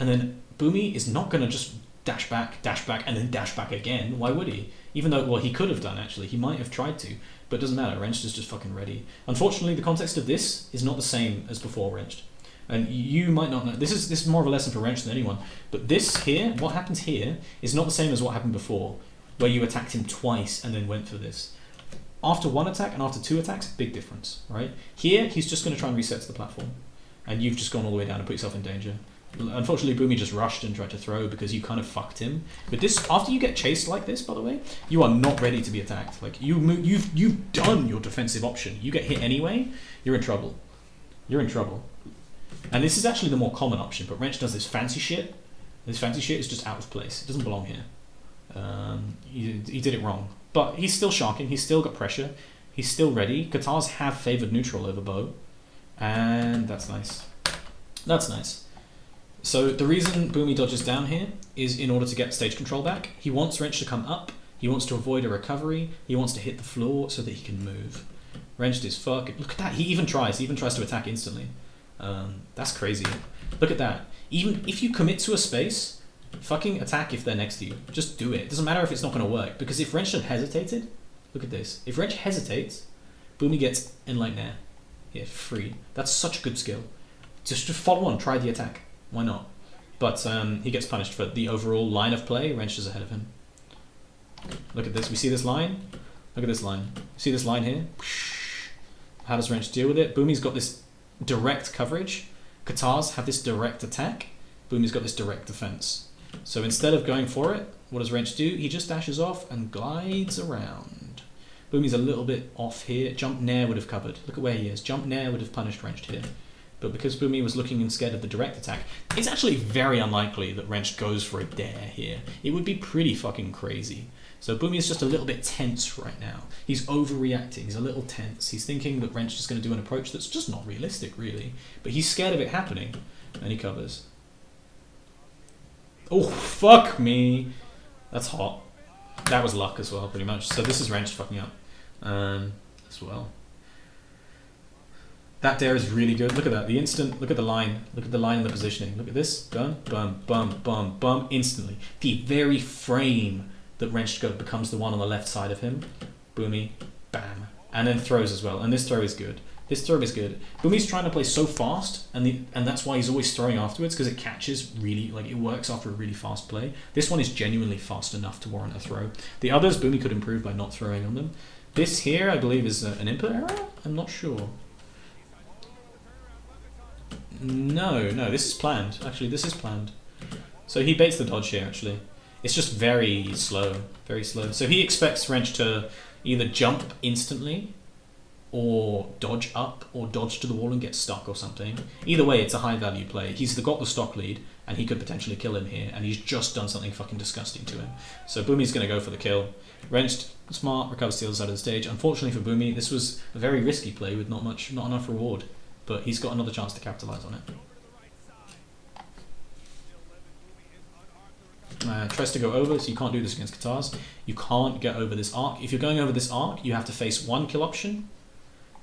And then Boomie is not going to just dash back, and then dash back again. Why would he? Even though, well, he could have done, actually. He might have tried to, but it doesn't matter. Wrenched is just fucking ready. Unfortunately, the context of this is not the same as before Wrenched. And you might not know. This is more of a lesson for Wrenched than anyone. But this here, what happens here, is not the same as what happened before, where you attacked him twice and then went for this. After 1 attack and after 2 attacks, big difference, right? Here, he's just going to try and reset to the platform. And you've just gone all the way down and put yourself in danger. Unfortunately, Boomie just rushed and tried to throw because you kind of fucked him. But this, after you get chased like this, by the way, you are not ready to be attacked. Like you've done your defensive option. You get hit anyway, you're in trouble. You're in trouble. And this is actually the more common option. But Wrench does this fancy shit. This fancy shit is just out of place. It doesn't belong here. He did it wrong. But he's still sharking. He's still got pressure. He's still ready. Guitars have favored neutral over bow, and that's nice. That's nice. So the reason Boomie dodges down here is in order to get stage control back. He wants Wrench to come up. He wants to avoid a recovery. He wants to hit the floor so that he can move. Wrenched is fucking... Look at that. He even tries to attack instantly. That's crazy. Look at that. Even if you commit to a space, Fucking attack if they're next to you. Just do it. It doesn't matter if it's not going to work. Because if Wrench had hesitated, look at this. If Wrench hesitates, Boomie gets Enlighten Air. Yeah, free. That's such a good skill. Just follow on, try the attack. Why not? But he gets punished for the overall line of play. Wrench is ahead of him. Look at this. We see this line? Look at this line. See this line here? How does Wrench deal with it? Boomie's got this direct coverage. Katars have this direct attack. Boomie's got this direct defense. So instead of going for it, what does Wrench do? He just dashes off and glides around. Boomie's a little bit off here. Jump Nair would have covered. Look at where he is. Jump Nair would have punished Wrench here. But because Boomie was looking and scared of the direct attack, it's actually very unlikely that Wrench goes for a dare here. It would be pretty fucking crazy. So Boomie is just a little bit tense right now. He's overreacting. He's a little tense. He's thinking that Wrench is going to do an approach that's just not realistic, really. But he's scared of it happening, and he covers. Oh, fuck me. That's hot. That was luck as well, pretty much. So this is Wrench fucking up as well. That dare is really good. Look at that. The instant. Look at the line. Look at the line and the positioning. Look at this. Bum, bum, bum, bum, bum. Instantly. The very frame that Wrench becomes the one on the left side of him. Boomie. Bam. And then throws as well. And this throw is good. This throw is good. Boomie's trying to play so fast, and that's why he's always throwing afterwards, because it catches really, like, it works after a really fast play. This one is genuinely fast enough to warrant a throw. The others, Boomie could improve by not throwing on them. This here, I believe, is an input error? I'm not sure. No, this is planned. Actually, this is planned. So he baits the dodge here, actually. It's just very slow, very slow. So he expects Wrench to either jump instantly, or dodge up, or dodge to the wall and get stuck or something. Either way, it's a high value play. He's got the stock lead, and he could potentially kill him here, and he's just done something fucking disgusting to him. So Boomie's going to go for the kill. Wrench, smart, recovers to the other side of the stage. Unfortunately for Boomie, this was a very risky play with not enough reward, but he's got another chance to capitalize on it. Tries to go over, so you can't do this against Katars. You can't get over this arc. If you're going over this arc, you have to face 1 kill option,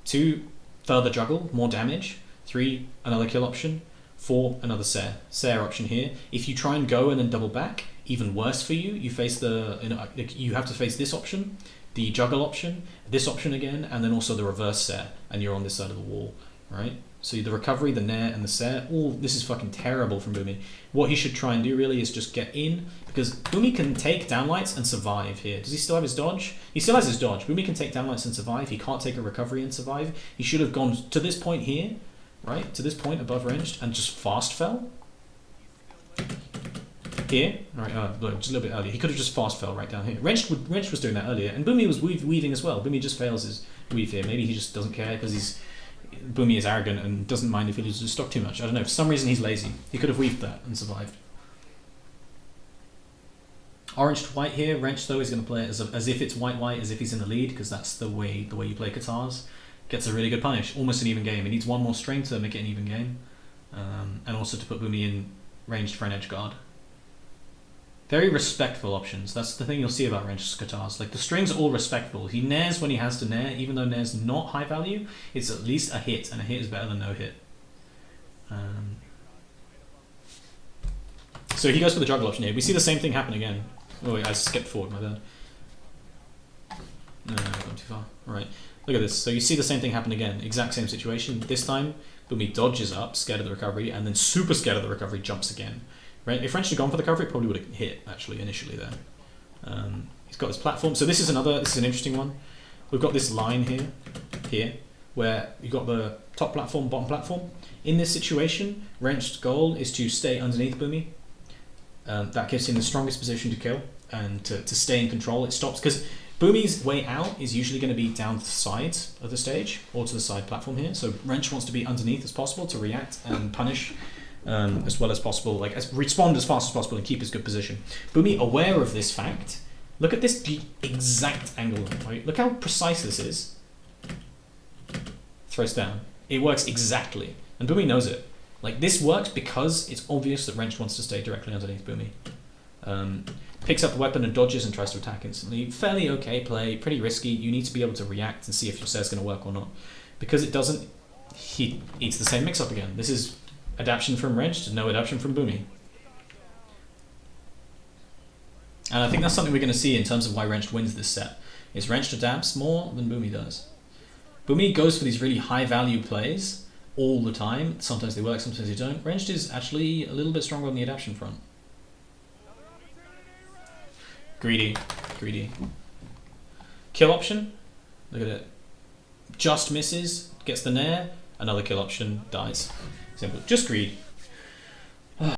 2, further juggle, more damage, 3, another kill option, 4, another Sair option here. If you try and go and then double back, even worse for you. You face you have to face this option, the juggle option, this option again, and then also the reverse Sair, and you're on this side of the wall, right? So the recovery, the Nair, and the Sair, this is fucking terrible from Boomie. What he should try and do really is just get in, because Boomie can take downlights and survive here. Does he still have his dodge? He still has his dodge. Boomie can take downlights and survive. He can't take a recovery and survive. He should have gone to this point here, right? To this point above ranged, and just fast fell. Here, right, just a little bit earlier. He could have just fast fell right down here. Wrench was doing that earlier, and Boomie was weaving as well. Boomie just fails his weave here. Maybe he just doesn't care because Boomie is arrogant and doesn't mind if he loses stock too much. I don't know. For some reason, he's lazy. He could have weaved that and survived. Orange to white here. Wrench though is going to play it as if it's white, as if he's in the lead, because that's the way you play Katars. Gets a really good punish, almost an even game. He needs one more string to make it an even game, and also to put Boomie in ranged for an edge guard. Very respectful options. That's the thing you'll see about ranged Katars. Like, the strings are all respectful. He nairs when he has to nair, even though nair's not high value. It's at least a hit, and a hit is better than no hit. So he goes for the juggle option here. We see the same thing happen again. Oh wait, I skipped forward, my bad. No, I've gone too far. Alright, look at this. So you see the same thing happen again. Exact same situation. This time, Boomie dodges up, scared of the recovery, and then super scared of the recovery, jumps again. Right? If Wrench had gone for the recovery, it probably would have hit, actually, initially there. He's got this platform. So this is an interesting one. We've got this line here, where you've got the top platform, bottom platform. In this situation, Wrench's goal is to stay underneath Boomie. That gives him the strongest position to kill and to stay in control. It stops, because Boomie's way out is usually going to be down the sides of the stage or to the side platform here. So Wrench wants to be underneath as possible to react and punish as well as possible, like respond as fast as possible and keep his good position. Boomie, aware of this fact, look at this exact angle, right? Look how precise this is. Throws down. It works exactly, and Boomie knows it. Like, this works because it's obvious that Wrench wants to stay directly underneath Boomie. Picks up the weapon and dodges and tries to attack instantly. Fairly okay play, pretty risky. You need to be able to react and see if your Sair's going to work or not. Because it doesn't, he eats the same mix-up again. This is adaptation from Wrench to no adaptation from Boomie. And I think that's something we're going to see in terms of why Wrenched wins this set. Is Wrenched adapts more than Boomie does. Boomie goes for these really high value plays all the time. Sometimes they work, sometimes they don't. Wrenched is actually a little bit stronger on the adaptation front. Greedy. Greedy. Kill option. Look at it. Just misses. Gets the nair. Another kill option. Dies. Simple. Just greed.